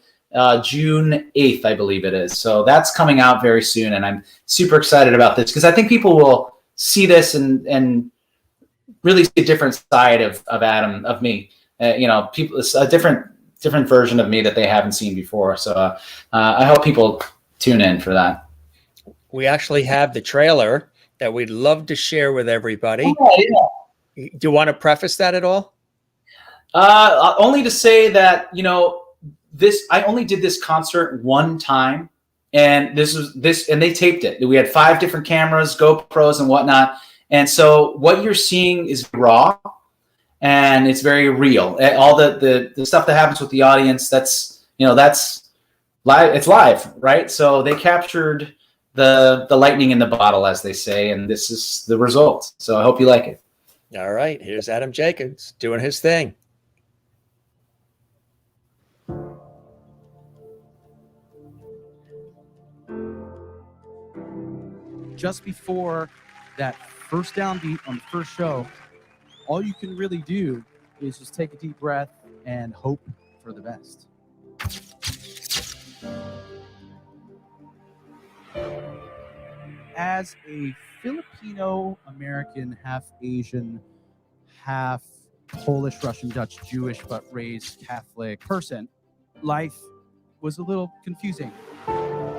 June 8th, I believe it is. So that's coming out very soon, and I'm super excited about this because I think people will see this and really see a different side of Adam, of me. People, a different version of me that they haven't seen before. So I hope people tune in for that. We actually have the trailer that we'd love to share with everybody. Oh, yeah. Do you want to preface that at all? Only to say that, I only did this concert one time, and and they taped it. We had 5 different cameras, GoPros and whatnot. And so what you're seeing is raw, and it's very real. All the stuff that happens with the audience, that's live. It's live, right? So they captured the lightning in the bottle, as they say, and this is the result. So I hope you like it. All right, here's Adam Jacobs doing his thing. Just before that first downbeat on the first show, all you can really do is just take a deep breath and hope for the best. as a Filipino American, half Asian, half Polish, Russian, Dutch, Jewish, but raised Catholic person, life was a little confusing.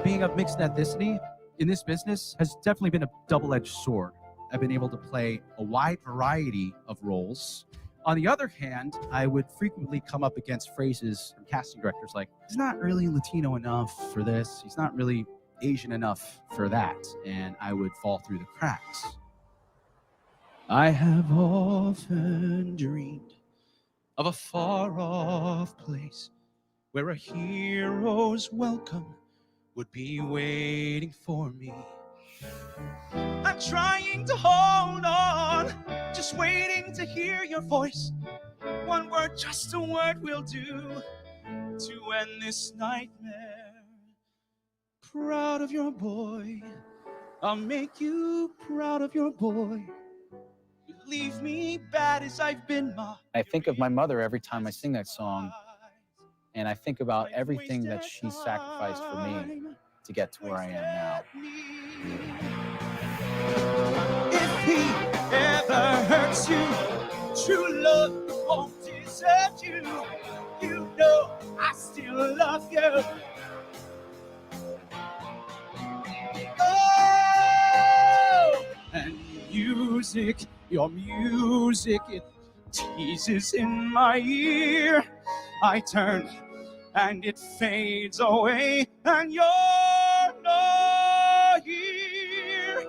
Being of mixed ethnicity in this business has definitely been a double-edged sword. I've been able to play a wide variety of roles. On the other hand, I would frequently come up against phrases from casting directors like, he's not really Latino enough for this, he's not really Asian enough for that, and I would fall through the cracks. I have often dreamed of a far-off place where a hero's welcome would be waiting for me. I'm trying to hold on, just waiting to hear your voice. One word, just a word will do to end this nightmare. Proud of your boy, I'll make you proud of your boy. You leave me bad as I've been, Ma. I think of my mother every time I sing that song, and I think about everything that she sacrificed for me to get to where I am now. If he ever hurts you, true love won't desert you. You know I still love you. Oh, and music, your music, it teases in my ear. I turn and it fades away, and you're not here.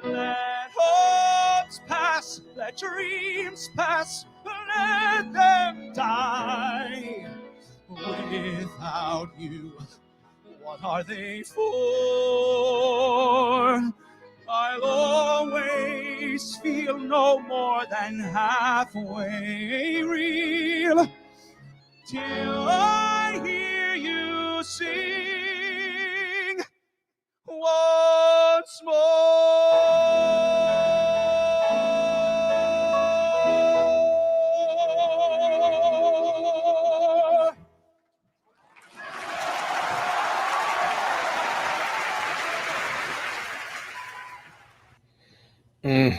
Let hopes pass, let dreams pass, let them die. Without you, what are they for? I'll always feel no more than halfway real, till I hear you sing once more.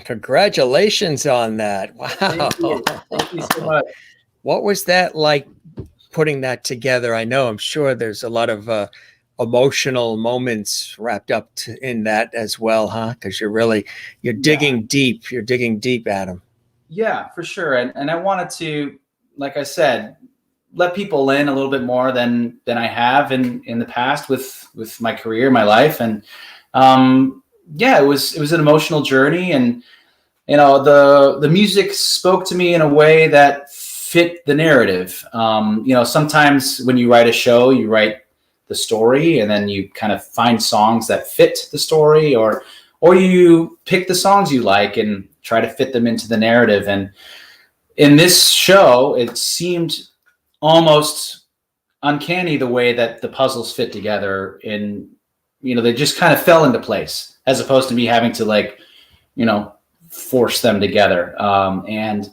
Congratulations on that. Wow. Thank you so much. What was that like putting that together? I'm sure there's a lot of emotional moments wrapped up in that as well, huh? Because you're digging deep. You're digging deep, Adam. Yeah, for sure. And I wanted to, like I said, let people in a little bit more than I have in the past with my career, my life. And yeah, it was an emotional journey, and the music spoke to me in a way that fit the narrative. Sometimes when you write a show, you write the story and then you kind of find songs that fit the story, or you pick the songs you like and try to fit them into the narrative. And in this show, it seemed almost uncanny the way that the puzzles fit together, they just kind of fell into place, as opposed to me having to force them together. And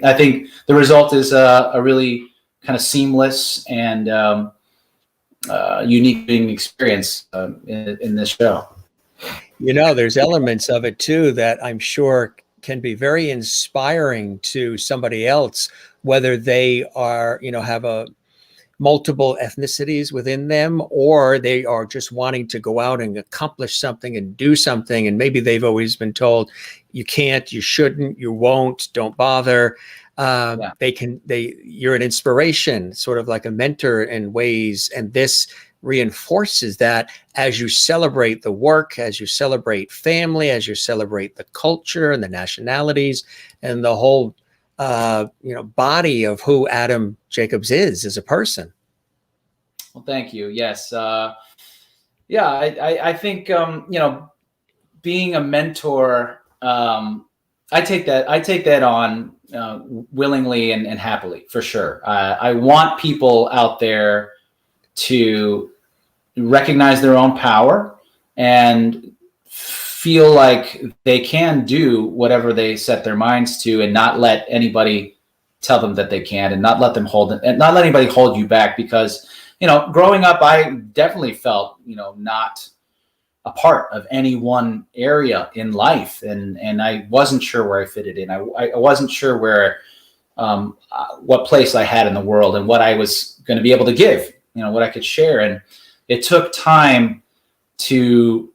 I think the result is a really kind of seamless and unique experience in this show. There's elements of it too that I'm sure can be very inspiring to somebody else, whether they are, have multiple ethnicities within them, or they are just wanting to go out and accomplish something and do something. And maybe they've always been told, you can't, you shouldn't, you won't, don't bother. You're an inspiration, sort of like a mentor in ways. And this reinforces that as you celebrate the work, as you celebrate family, as you celebrate the culture and the nationalities and the whole body of who Adam Jacobs is as a person. Well, thank you. Yes. I think, being a mentor, I take that on willingly and happily, for sure. I want people out there to recognize their own power and feel like they can do whatever they set their minds to, and not let anybody tell them that they can't, and not let anybody hold you back. Because, growing up, I definitely felt, not a part of any one area in life, and I wasn't sure where I fitted in. I wasn't sure where what place I had in the world and what I was going to be able to give, what I could share. And it took time to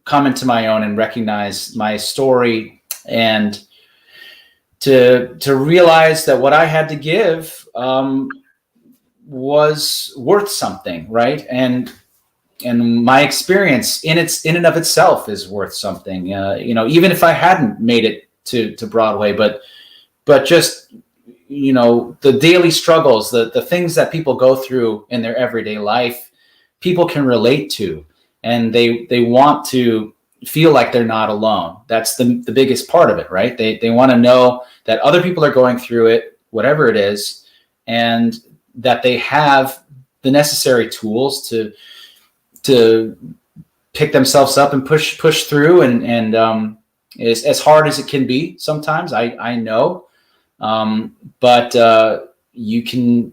come into my own and recognize my story, and to realize that what I had to give was worth something, right? And my experience in and of itself is worth something. Even if I hadn't made it to Broadway, but just the daily struggles, the things that people go through in their everyday life, people can relate to, and they want to feel like they're not alone. That's the biggest part of it, right? They want to know that other people are going through it, whatever it is, and that they have the necessary tools to pick themselves up and push through. And as hard as it can be sometimes, I know, but you can.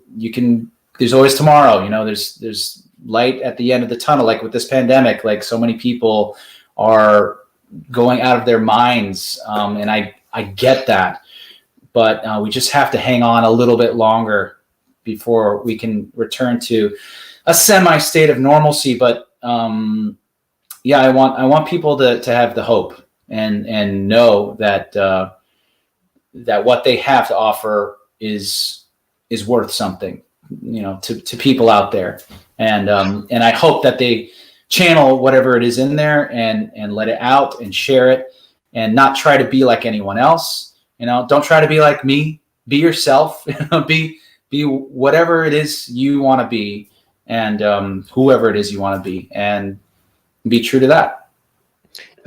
There's always tomorrow. There's light at the end of the tunnel. Like with this pandemic, like so many people are going out of their minds, and I get that, but we just have to hang on a little bit longer before we can return to a semi state of normalcy. But yeah, I want people to have the hope and know that that what they have to offer is worth something, to people out there. And I hope that they channel whatever it is in there and let it out and share it, and not try to be like anyone else. Don't try to be like me. Be yourself. Be whatever it is you want to be, and whoever it is you want to be, and be true to that.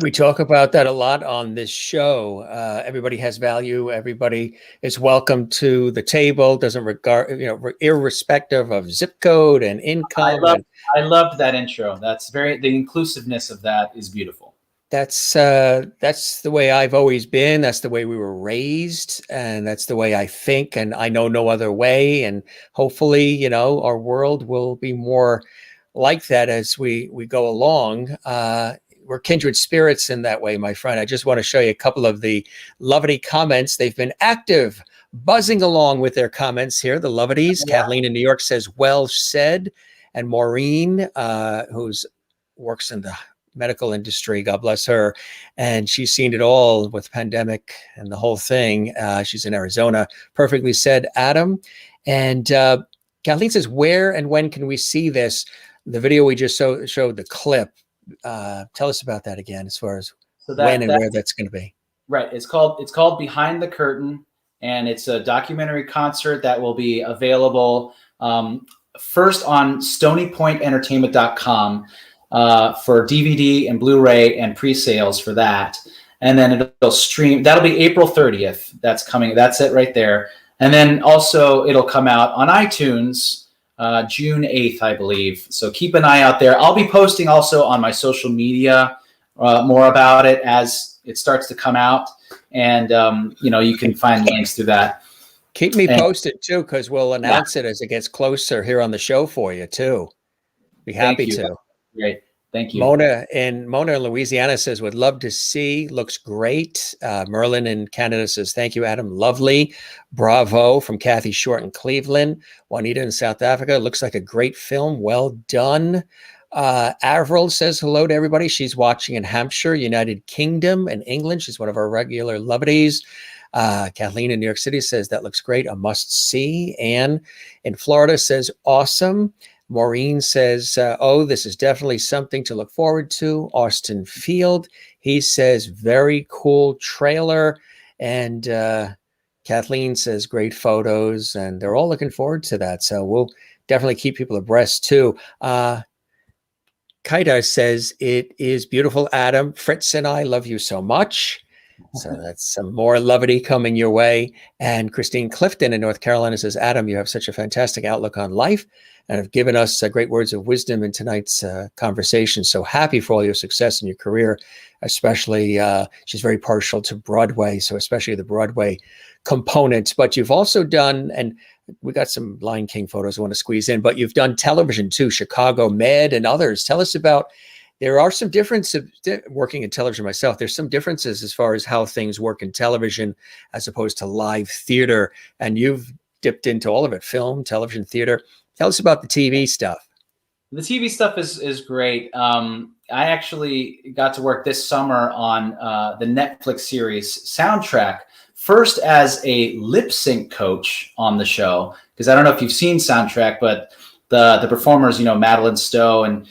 We talk about that a lot on this show. Everybody has value. Everybody is welcome to the table. Doesn't regard, irrespective of zip code and income. I loved that intro. That's the inclusiveness of that is beautiful. That's the way I've always been. That's the way we were raised, and that's the way I think. And I know no other way. And hopefully, our world will be more like that as we go along. We're kindred spirits in that way, my friend. I just want to show you a couple of the Lovity comments. They've been active, buzzing along with their comments here. The Lovities. Yeah. Kathleen in New York says, well said. And Maureen, who's works in the medical industry, God bless her. And she's seen it all with pandemic and the whole thing. She's in Arizona. Perfectly said, Adam. And Kathleen says, where and when can we see this? The video we just showed, the clip. Tell us about that again, as far as when and where that's going to be. Right. It's called Behind the Curtain, and it's a documentary concert that will be available first on stonypointentertainment.com for DVD and Blu-ray and pre-sales for that. And then it'll stream. That'll be April 30th. That's coming. That's it right there. And then also it'll come out on iTunes June 8th, I believe. So keep an eye out there. I'll be posting also on my social media more about it as it starts to come out. And, you can find links to that. Keep me posted, too, because we'll announce it as it gets closer here on the show for you, too. Be happy to. Great. Thank you. Mona in Louisiana says, would love to see. Looks great. Merlin in Canada says, thank you, Adam. Lovely. Bravo from Kathy Short in Cleveland. Juanita in South Africa. Looks like a great film. Well done. Avril says hello to everybody. She's watching in Hampshire, United Kingdom, and England. She's one of our regular Lovities. Kathleen in New York City says, that looks great. A must see. Anne in Florida says, awesome. Maureen says, this is definitely something to look forward to. Austin Field, he says, very cool trailer. And Kathleen says, great photos. And they're all looking forward to that. So we'll definitely keep people abreast too. Kaida says, it is beautiful, Adam. Fritz and I love you so much. So that's some more Lovity coming your way. And Christine Clifton in North Carolina says, Adam, you have such a fantastic outlook on life and have given us great words of wisdom in tonight's conversation. So happy for all your success in your career, especially she's very partial to Broadway, so especially the Broadway components. But you've also done, and we got some Lion King photos I want to squeeze in, but you've done television too, Chicago Med and others. Tell us about There are some differences working in television myself. There's some differences as far as how things work in television as opposed to live theater. And you've dipped into all of it, film, television, theater. Tell us about the TV stuff. The TV stuff is great. I actually got to work this summer on the Netflix series Soundtrack, first as a lip sync coach on the show, because I don't know if you've seen Soundtrack, but the performers, Madeline Stowe and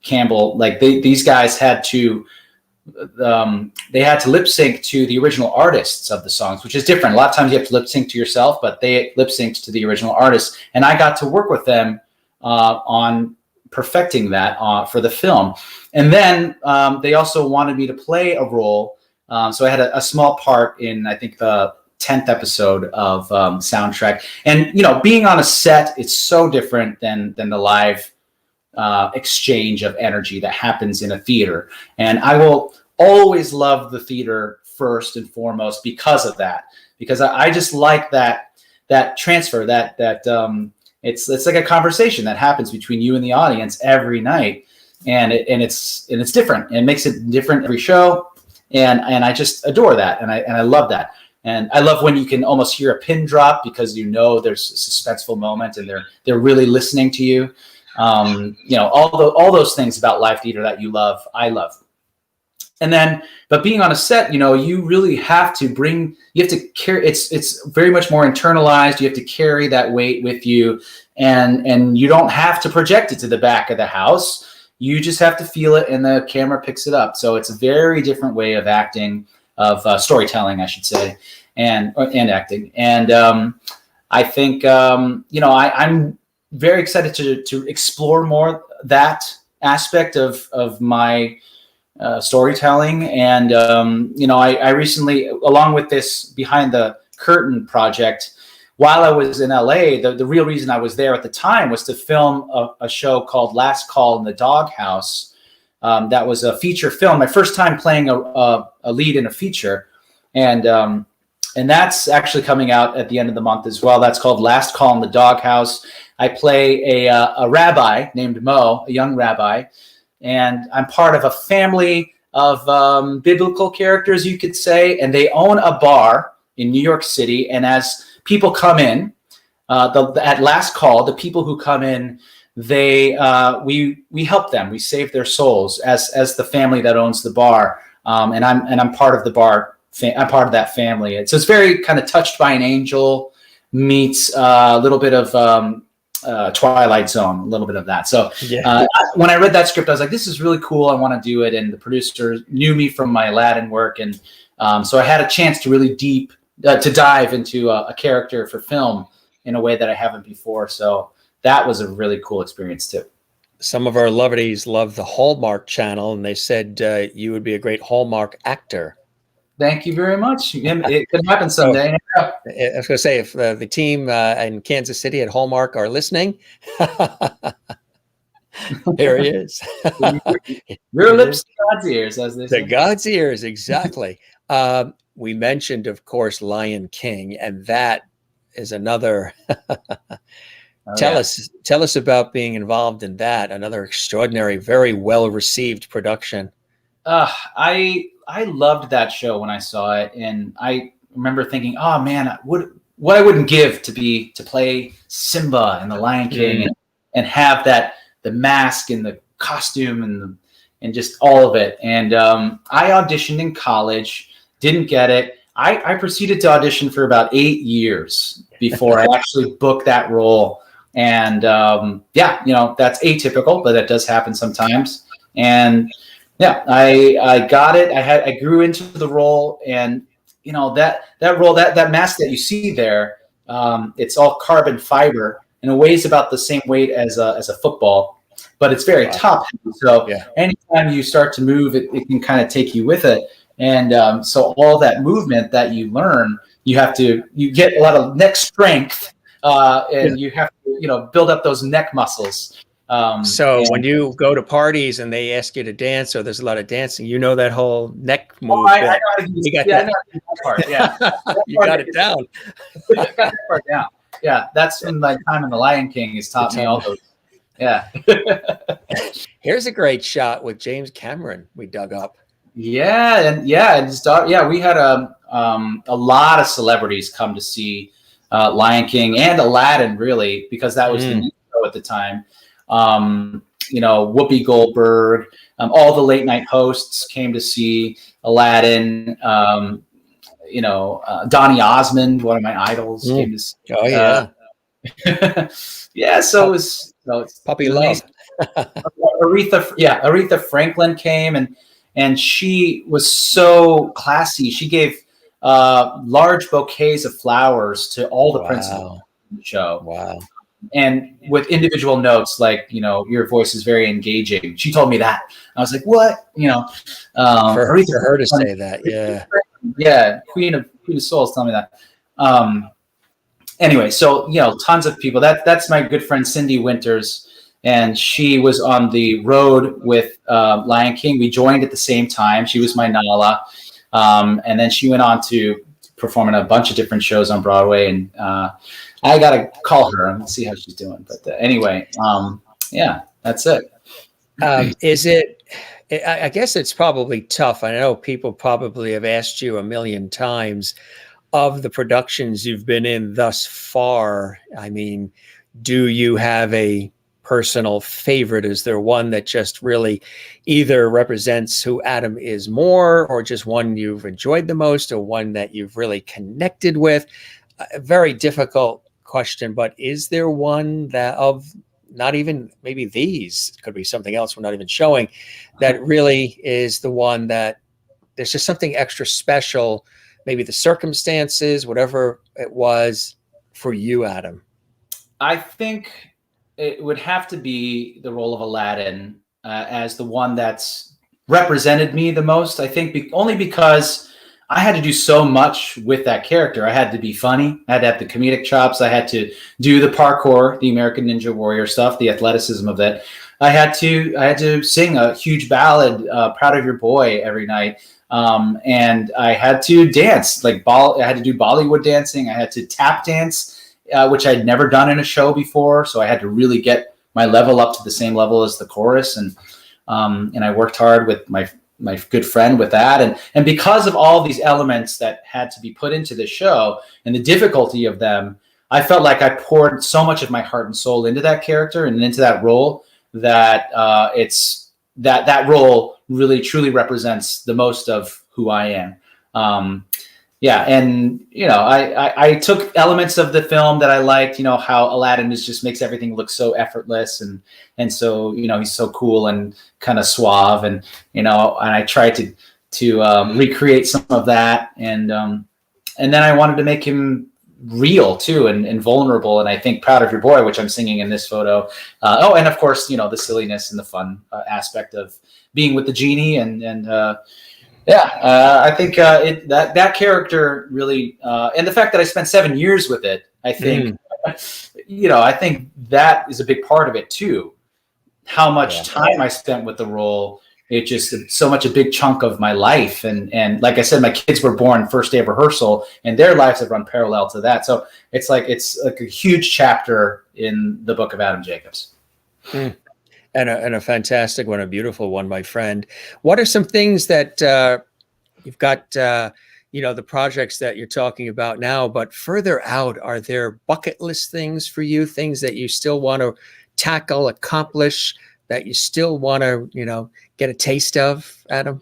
Campbell, like these guys had to lip sync to the original artists of the songs, which is different. A lot of times you have to lip sync to yourself, but they lip synced to the original artists, and I got to work with them on perfecting that for the film. And then they also wanted me to play a role, so I had a small part in, I think, the 10th episode of Soundtrack. And being on a set, it's so different than the live exchange of energy that happens in a theater. And I will always love the theater first and foremost because of that, because I just like that transfer, that it's like a conversation that happens between you and the audience every night, and it's different, and it makes it different every show, and I just adore that, and I love that. And I love when you can almost hear a pin drop because there's a suspenseful moment and they're really listening to you. All those things about live theater that you love, I love. And then, but being on a set, you really have to carry, it's very much more internalized. You have to carry that weight with you, and you don't have to project it to the back of the house. You just have to feel it, and the camera picks it up. So it's a very different way of acting, of storytelling, I should say, and acting. And I think, I'm very excited to explore more that aspect of my storytelling. And, I recently, along with this Behind the Curtain project, while I was in LA, the real reason I was there at the time was to film a show called Last Call in the Doghouse. That was a feature film, my first time playing a lead in a feature. And that's actually coming out at the end of the month as well. That's called Last Call in the Doghouse. I play a rabbi named Mo, a young rabbi, and I'm part of a family of biblical characters, you could say, and they own a bar in New York City. And as people come in, at Last Call, the people who come in, we help them. We save their souls as the family that owns the bar, and I'm part of the bar. I'm part of that family. And so it's very kind of Touched by an Angel meets a little bit of Twilight Zone, a little bit of that. So when I read that script, I was like, this is really cool. I want to do it. And the producer knew me from my Aladdin work, and so I had a chance to really to dive into a character for film in a way that I haven't before. So that was a really cool experience too. Some of our Lovities love the Hallmark Channel, and they said you would be a great Hallmark actor. Thank you very much. It could happen someday. I was going to say, if the team in Kansas City at Hallmark are listening, here he is. Your lips to God's ears, as they say. To God's ears, exactly. We mentioned, of course, Lion King, and that is another. Tell us about being involved in that. Another extraordinary, very well received production. I loved that show when I saw it, and I remember thinking, "Oh man, what I wouldn't give to play Simba and the Lion King, and have the mask and the costume and just all of it." And I auditioned in college, didn't get it. I proceeded to audition for about 8 years before I actually booked that role. And that's atypical, but that does happen sometimes. And yeah, I got it. I grew into the role, and that role, that mask that you see there, it's all carbon fiber, and it weighs about the same weight as a football, but it's very top heavy. So anytime you start to move, it can kind of take you with it. And so all that movement that you learn, you get a lot of neck strength, and you have to build up those neck muscles. When you go to parties and they ask you to dance, or there's a lot of dancing, that whole neck move. I know how to do that part. Yeah, you got it down. I got that part down. Yeah, that's from my time in The Lion King has taught me all those. Yeah. Here's a great shot with James Cameron we dug up. And his daughter. Yeah, we had a lot of celebrities come to see Lion King and Aladdin, really, because that was the new show at the time. Whoopi Goldberg, all the late night hosts came to see Aladdin. Donny Osmond, one of my idols, came to see. Oh yeah, yeah. So it was puppy love. Aretha Franklin came, and she was so classy. She gave large bouquets of flowers to all the principals in the show. Wow. And with individual notes like, your voice is very engaging. She told me that. I was like, what? For her to say that, yeah. Yeah, Queen of Souls telling me that. Anyway, so tons of people. That's my good friend Cindy Winters, and she was on the road with Lion King. We joined at the same time. She was my Nala, and then she went on to perform in a bunch of different shows on Broadway. And I gotta call her and see how she's doing. But anyway, that's it. Is it? I guess it's probably tough. I know people probably have asked you a million times of the productions you've been in thus far. I mean, do you have a personal favorite? Is there one that just really either represents who Adam is more, or just one you've enjoyed the most, or one that you've really connected with? A very difficult question, but is there one that, of not even maybe these, could be something else we're not even showing, that really is the one that there's just something extra special, maybe the circumstances, whatever it was for you, Adam? I think it would have to be the role of Aladdin as the one that's represented me the most. I think only because I had to do so much with that character. I had to be funny. I had to have the comedic chops. I had to do the parkour, the American Ninja Warrior stuff, the athleticism of that. I had to sing a huge ballad, "Proud of Your Boy," every night. And I had to dance, I had to do Bollywood dancing. I had to tap dance, which I'd never done in a show before. So I had to really get my level up to the same level as the chorus. And I worked hard with my good friend with that. And because of all these elements that had to be put into the show and the difficulty of them, I felt like I poured so much of my heart and soul into that character and into that role that that role really truly represents the most of who I am. I took elements of the film that I liked, how Aladdin just makes everything look so effortless and so, he's so cool and kind of suave, and I tried to recreate some of that. And then I wanted to make him real too and vulnerable. And I think "Proud of Your Boy," which I'm singing in this photo. And of course, the silliness and the fun aspect of being with the genie I think that character really, and the fact that I spent 7 years with it, I think, I think that is a big part of it too. How much time I spent with the role, it just so much a big chunk of my life. And like I said, my kids were born first day of rehearsal, and their lives have run parallel to that. So it's like a huge chapter in the book of Adam Jacobs. And a fantastic one, a beautiful one, my friend. What are some things that you've got, the projects that you're talking about now, but further out, are there bucket list things for you, things that you still want to tackle, accomplish, that you still want to, get a taste of, Adam?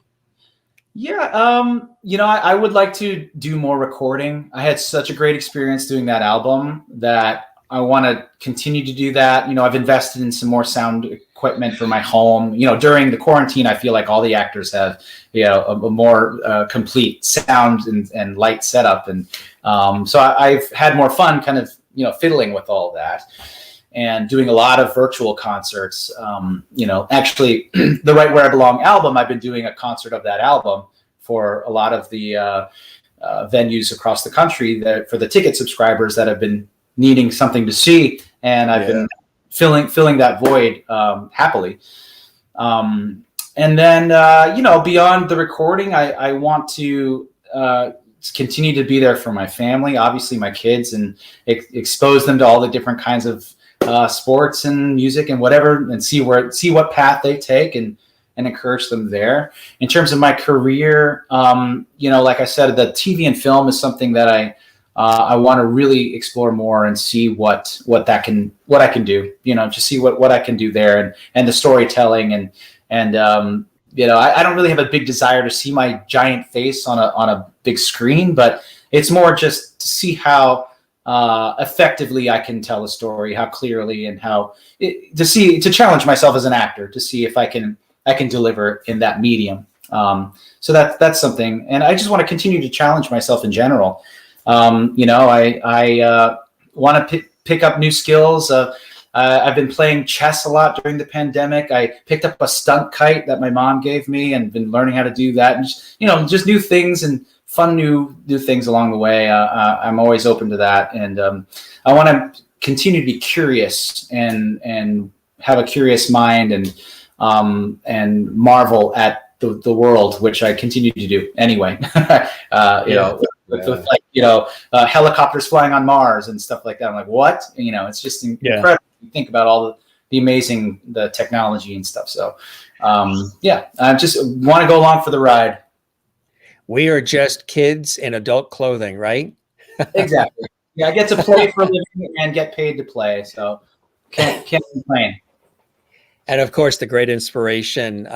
Yeah. I would like to do more recording. I had such a great experience doing that album that I want to continue to do that. I've invested in some more sound equipment for my home. During the quarantine, I feel like all the actors have, a more complete sound and light setup. And so I've had more fun kind of, fiddling with all of that and doing a lot of virtual concerts. Actually, the Right Where I Belong album, I've been doing a concert of that album for a lot of the venues across the country for the ticket subscribers that have been needing something to see, and I've been filling that void happily. And then beyond the recording, I want to continue to be there for my family, obviously my kids, and expose them to all the different kinds of sports and music and whatever, and see what path they take, and encourage them there. In terms of my career, like I said, the TV and film is something that I want to really explore more and see what I can do, just see what I can do there, and the storytelling, and I don't really have a big desire to see my giant face on a big screen, but it's more just to see how effectively I can tell a story, how clearly, and to challenge myself as an actor, to see if I can deliver in that medium. So that's something, and I just want to continue to challenge myself in general. I want to pick up new skills. I've been playing chess a lot during the pandemic. I picked up a stunt kite that my mom gave me and been learning how to do that. And just new things and fun new things along the way. I'm always open to that. And I want to continue to be curious and have a curious mind and marvel at the world, which I continue to do anyway. With helicopters flying on Mars and stuff like that. I'm like, what? It's just incredible. You think about all the amazing technology and stuff. So, I just want to go along for the ride. We are just kids in adult clothing, right? Exactly. Yeah, I get to play for a living and get paid to play, so can't complain. And of course, the great inspiration.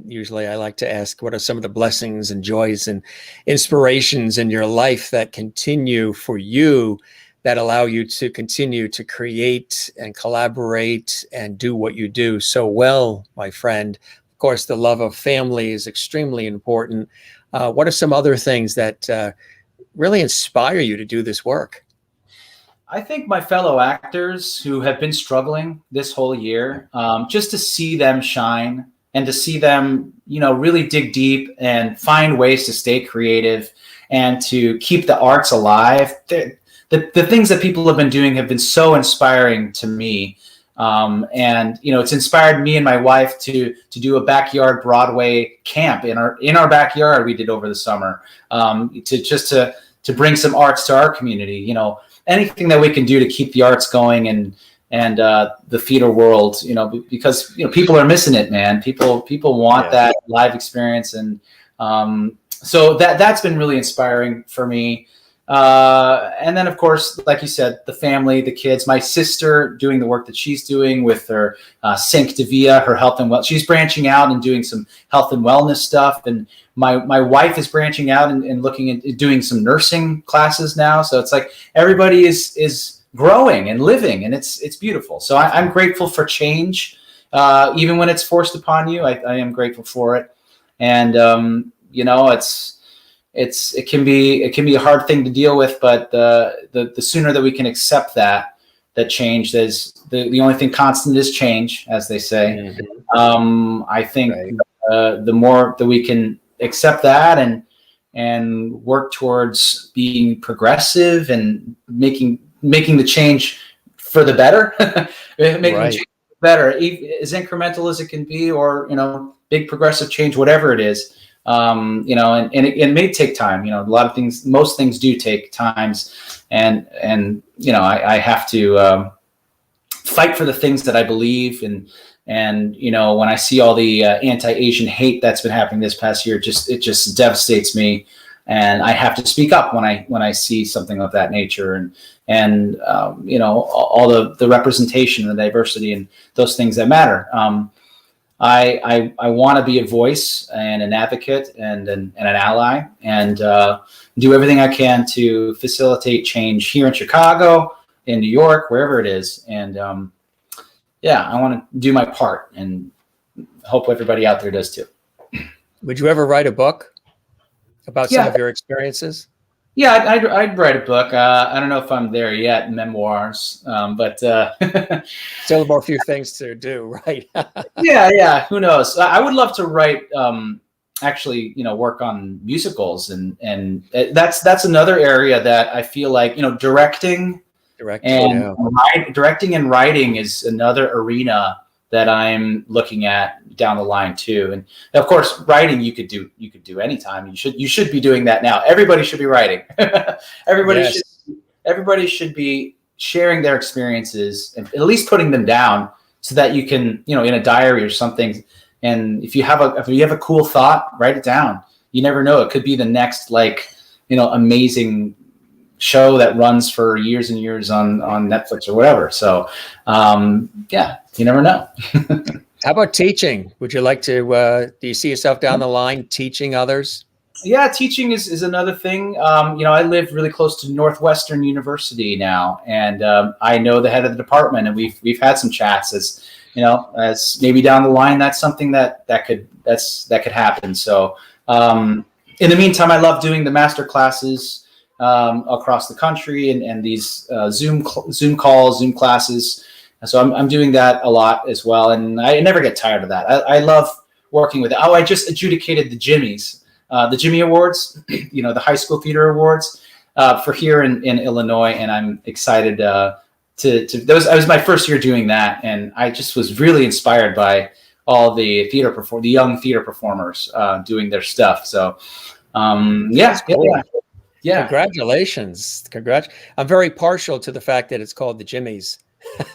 Usually I like to ask, what are some of the blessings and joys and inspirations in your life that continue for you, that allow you to continue to create and collaborate and do what you do so well, my friend? Of course, the love of family is extremely important. What are some other things that really inspire you to do this work? I think my fellow actors who have been struggling this whole year, just to see them shine and to see them, really dig deep and find ways to stay creative and to keep the arts alive. The things that people have been doing have been so inspiring to me. And it's inspired me and my wife to do a backyard Broadway camp in our backyard we did over the summer, to bring some arts to our community. Anything that we can do to keep the arts going and the theater world, because people are missing it, man. People want that live experience, and so that's been really inspiring for me. And then, of course, like you said, the family, the kids, my sister doing the work that she's doing with her Cinque de Via, her health and she's branching out and doing some health and wellness stuff. And my wife is branching out and looking at doing some nursing classes now. So it's like everybody is growing and living, and it's beautiful. So I'm grateful for change, even when it's forced upon you. I am grateful for it, and it can be a hard thing to deal with, but the sooner that we can accept that change, there's the only thing constant is change, as they say. Mm-hmm. I think the more that we can accept that and work towards being progressive and making the change for the better, making the change better, as incremental as it can be, or big progressive change, whatever it is. And it may take time. A lot of things, most things do take times, and I have to fight for the things that I believe in. And when I see all the anti-Asian hate that's been happening this past year, it just devastates me, and I have to speak up when I see something of that nature, and all the representation and the diversity and those things that matter. I want to be a voice and an advocate and an ally, and do everything I can to facilitate change here in Chicago, in New York, wherever it is. And I want to do my part, and hope everybody out there does too. Would you ever write a book about some of your experiences? Yeah, I'd write a book. I don't know if I'm there yet, memoirs, but still a few things to do, right? yeah. Who knows? I would love to write, actually, work on musicals, and that's another area that I feel like, directing and writing is another arena that I'm looking at down the line too. And of course, writing you could do anytime. You should be doing that now. Everybody should be writing. Everybody should be sharing their experiences and at least putting them down so that you can, in a diary or something. And if you have a cool thought, write it down. You never know. It could be the next, amazing show that runs for years and years on Netflix or whatever. So, you never know. How about teaching? Would you like to, do you see yourself down the line teaching others? Yeah, teaching is another thing. I live really close to Northwestern University now, and I know the head of the department, and we've had some chats as maybe down the line that's something that could happen. So in the meantime, I love doing the master classes across the country and these Zoom calls, Zoom classes. So I'm doing that a lot as well, and I never get tired of that. I love working with it. I just adjudicated the Jimmys. The Jimmy Awards, the high school theater awards for here in Illinois. And I'm excited it was my first year doing that. And I just was really inspired by all the young theater performers doing their stuff. So, yeah. Congratulations. I'm very partial to the fact that it's called the Jimmys.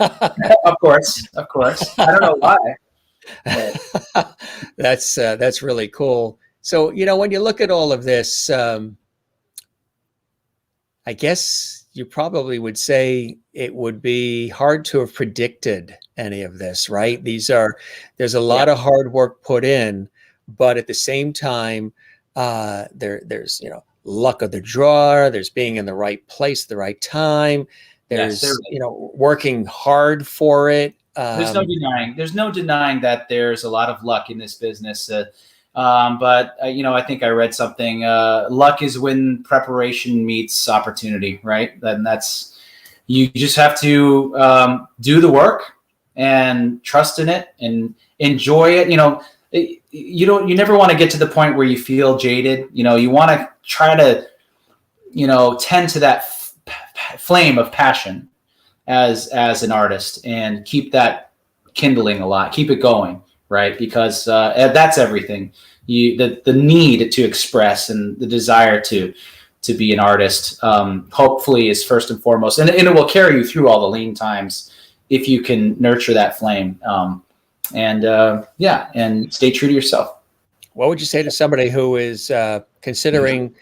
Of course. I don't know why. That's really cool. So, when you look at all of this, I guess you probably would say it would be hard to have predicted any of this, right? There's a lot of hard work put in, but at the same time, there's, luck of the draw, there's being in the right place, the right time. There's, working hard for it. There's no denying that there's a lot of luck in this business. But I think I read something, luck is when preparation meets opportunity, right? And you just have to do the work and trust in it and enjoy it. You never want to get to the point where you feel jaded. You want to try to, tend to that flame of passion as an artist and keep that kindling a lot, keep it going. Right, because that's everything. The need to express and the desire to be an artist, hopefully, is first and foremost, and it will carry you through all the lean times if you can nurture that flame. And stay true to yourself. What would you say to somebody who is considering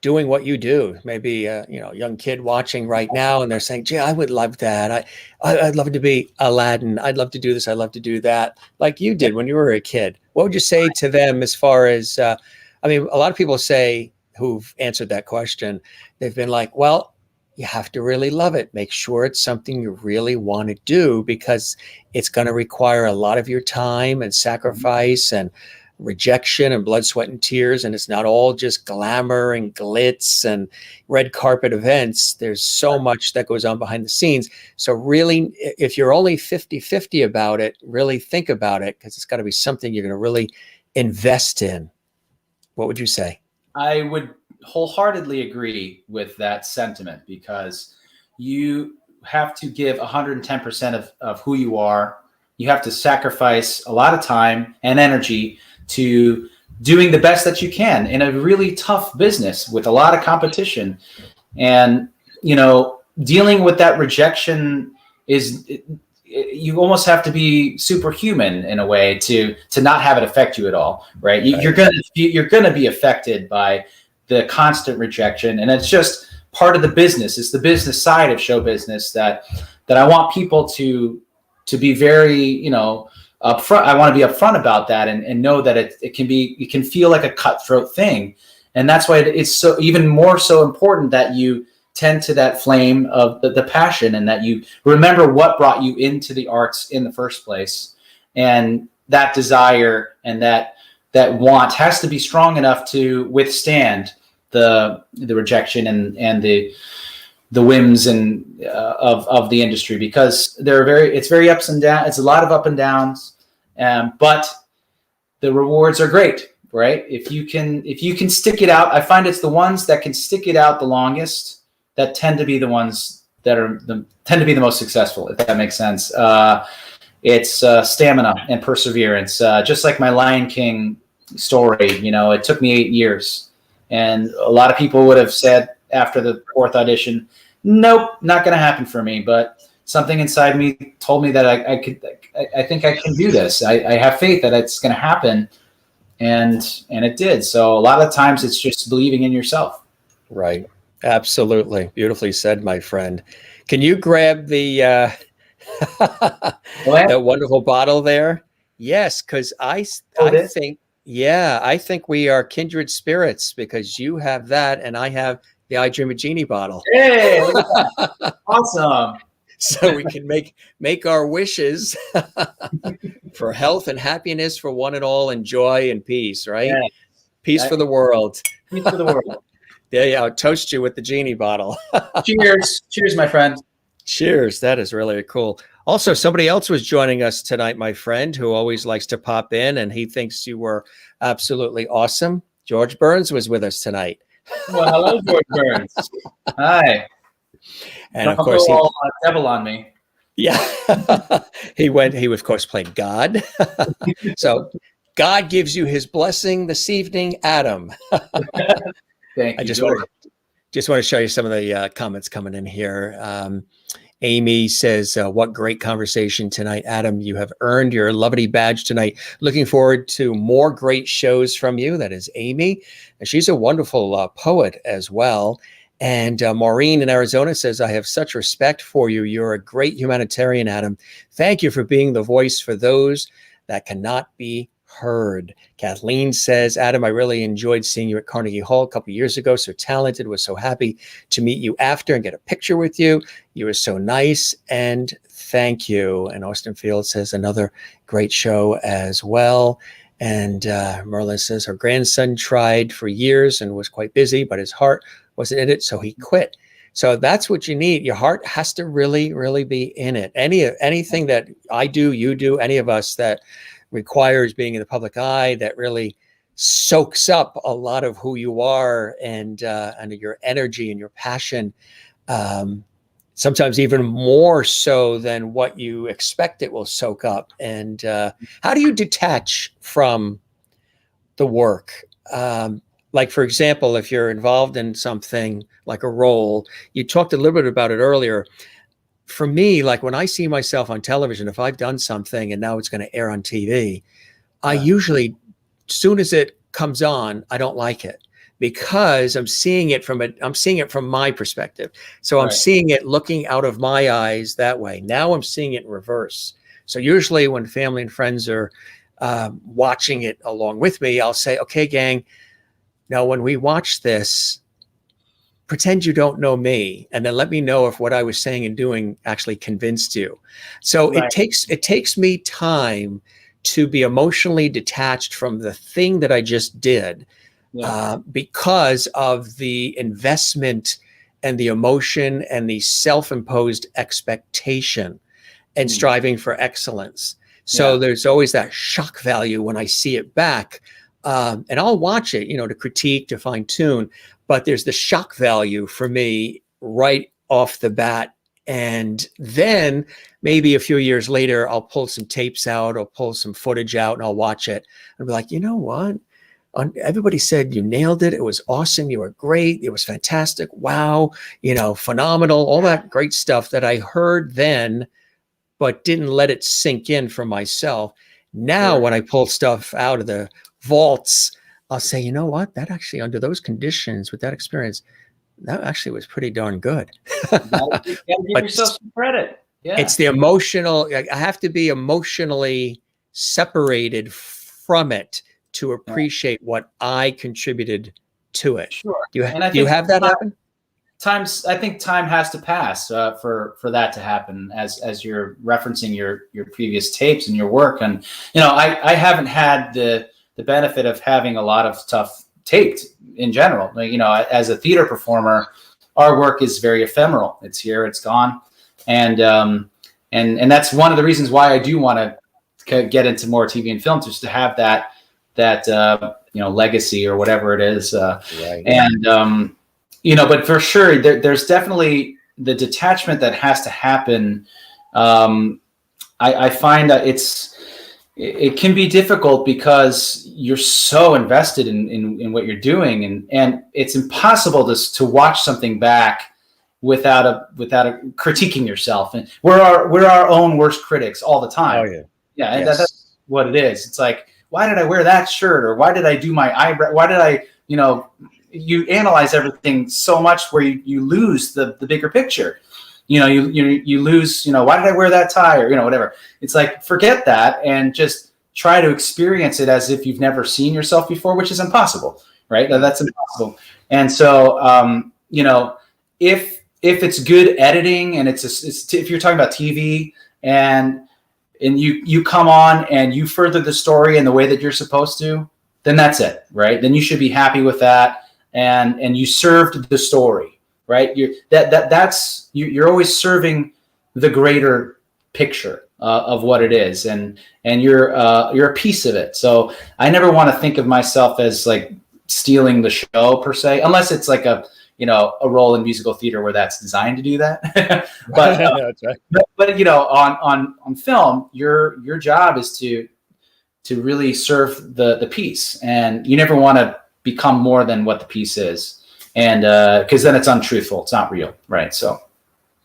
doing what you do? Maybe a young kid watching right now, and they're saying, "Gee, I would love that. I'd love to be Aladdin. I'd love to do this. I'd love to do that, like you did when you were a kid." What would you say to them as far as? A lot of people say who've answered that question, they've been like, "Well, you have to really love it. Make sure it's something you really want to do because it's going to require a lot of your time and sacrifice and rejection and blood, sweat, and tears. And it's not all just glamour and glitz and red carpet events. There's so much that goes on behind the scenes. So really, if you're only 50-50 about it, really think about it because it's got to be something you're going to really invest in." What would you say? I would wholeheartedly agree with that sentiment because you have to give 110% of who you are. You have to sacrifice a lot of time and energy to doing the best that you can in a really tough business with a lot of competition. And, dealing with that rejection you almost have to be superhuman in a way to not have it affect you at all. Right. You're going to be affected by the constant rejection. And it's just part of the business. It's the business side of show business that I want people to be very, upfront. I want to be upfront about that and know that it can feel like a cutthroat thing. And that's why it's so even more so important that you tend to that flame of the passion and that you remember what brought you into the arts in the first place. And that desire and that want has to be strong enough to withstand the rejection and the whims and of the industry because it's very ups and downs. It's a lot of up and downs. But the rewards are great, right? If you can stick it out, I find it's the ones that can stick it out the longest that tend to be the ones that tend to be the most successful, if that makes sense. It's stamina and perseverance. Just like my Lion King story, it took me 8 years. And a lot of people would have said after the fourth audition, nope, not going to happen for me. But something inside me told me that I think I can do this. I have faith that it's going to happen. And it did. So a lot of times it's just believing in yourself. Right. Absolutely. Beautifully said, my friend. Can you grab the that wonderful bottle there? Yes, because I think, yeah, I think we are kindred spirits because you have that and I have the I Dream a Genie bottle. Hey, look at that. Awesome. So we can make our wishes for health and happiness for one and all, and joy and peace, right? Yeah. Peace for the world. Peace for the world. There you go. Toast you with the Genie bottle. Cheers. Cheers, my friend. Cheers. That is really cool. Also, somebody else was joining us tonight, my friend, who always likes to pop in, and he thinks you were absolutely awesome. George Burns was with us tonight. Well, hello, George Burns. Hi. And of course, all devil on me. Yeah, he of course played God. So God gives you his blessing this evening, Adam. Thank you. I just want to show you some of the comments coming in here. Amy says, what great conversation tonight, Adam. You have earned your Lovity badge tonight. Looking forward to more great shows from you. That is Amy. And she's a wonderful poet as well. And Maureen in Arizona says, I have such respect for you. You're a great humanitarian, Adam. Thank you for being the voice for those that cannot be heard. Kathleen says, Adam, I really enjoyed seeing you at Carnegie Hall a couple of years ago. So talented. Was so happy to meet you after and get a picture with you. You were so nice. And thank you. And Austin Field says, another great show as well. And Merlin says, her grandson tried for years and was quite busy, but his heart wasn't in it, so he quit. So that's what you need. Your heart has to really, really be in it. Anything that I do, you do, any of us that requires being in the public eye, that really soaks up a lot of who you are and your energy and your passion. Sometimes even more so than what you expect it will soak up. And how do you detach from the work? Like, for example, if you're involved in something like a role, you talked a little bit about it earlier. For me, like when I see myself on television, if I've done something and now it's going to air on TV, I usually, as soon as it comes on, I don't like it because I'm seeing it from my perspective. So I'm seeing it looking out of my eyes that way. Now I'm seeing it in reverse. So usually when family and friends are watching it along with me, I'll say, okay, gang, now, when we watch this, pretend you don't know me, and then let me know if what I was saying and doing actually convinced you. So it takes me time to be emotionally detached from the thing that I just did because of the investment and the emotion and the self-imposed expectation and striving for excellence. So there's always that shock value when I see it back. And I'll watch it, to critique, to fine tune, but there's the shock value for me right off the bat. And then maybe a few years later, I'll pull some tapes out, I'll pull some footage out and I'll watch it and be like, you know what? Everybody said you nailed it. It was awesome. You were great. It was fantastic. Wow. Phenomenal. All that great stuff that I heard then, but didn't let it sink in for myself. Now, when I pull stuff out of the vaults, I'll say, you know what? That actually, under those conditions, with that experience, that actually was pretty darn good. You gotta give yourself some credit. Yeah. It's the emotional. I have to be emotionally separated from it to appreciate what I contributed to it. Sure. Do you have that happen? I think time has to pass for that to happen, as you're referencing your previous tapes and your work. And I haven't had the benefit of having a lot of stuff taped in general. As a theater performer, our work is very ephemeral. It's here, it's gone, and that's one of the reasons why I do want to get into more TV and film, just to have that legacy or whatever it is. And but for sure, there's definitely the detachment that has to happen. I find that it can be difficult because you're so invested in what you're doing, and it's impossible to watch something back without a critiquing yourself. And we're our own worst critics all the time. Oh yeah. Yeah, and Yes. that's what it is. It's like, why did I wear that shirt, or why did I do my eyebrow? Why did I, you analyze everything so much where you lose the bigger picture. You lose, why did I wear that tie, or whatever. It's like, forget that and just try to experience it as if you've never seen yourself before, which is impossible, right? That's impossible. And so, if it's good editing, and if you're talking about TV, and you come on and you further the story in the way that you're supposed to, then that's it, right? Then you should be happy with that, and you served the story, right? You're always serving the greater picture of what it is, and you're a piece of it. So I never want to think of myself as like stealing the show per se, unless it's like a role in musical theater where that's designed to do that. But That's right. but on film, your job is to really serve the piece, and you never want to become more than what the piece is, and because then it's untruthful, it's not real, right? So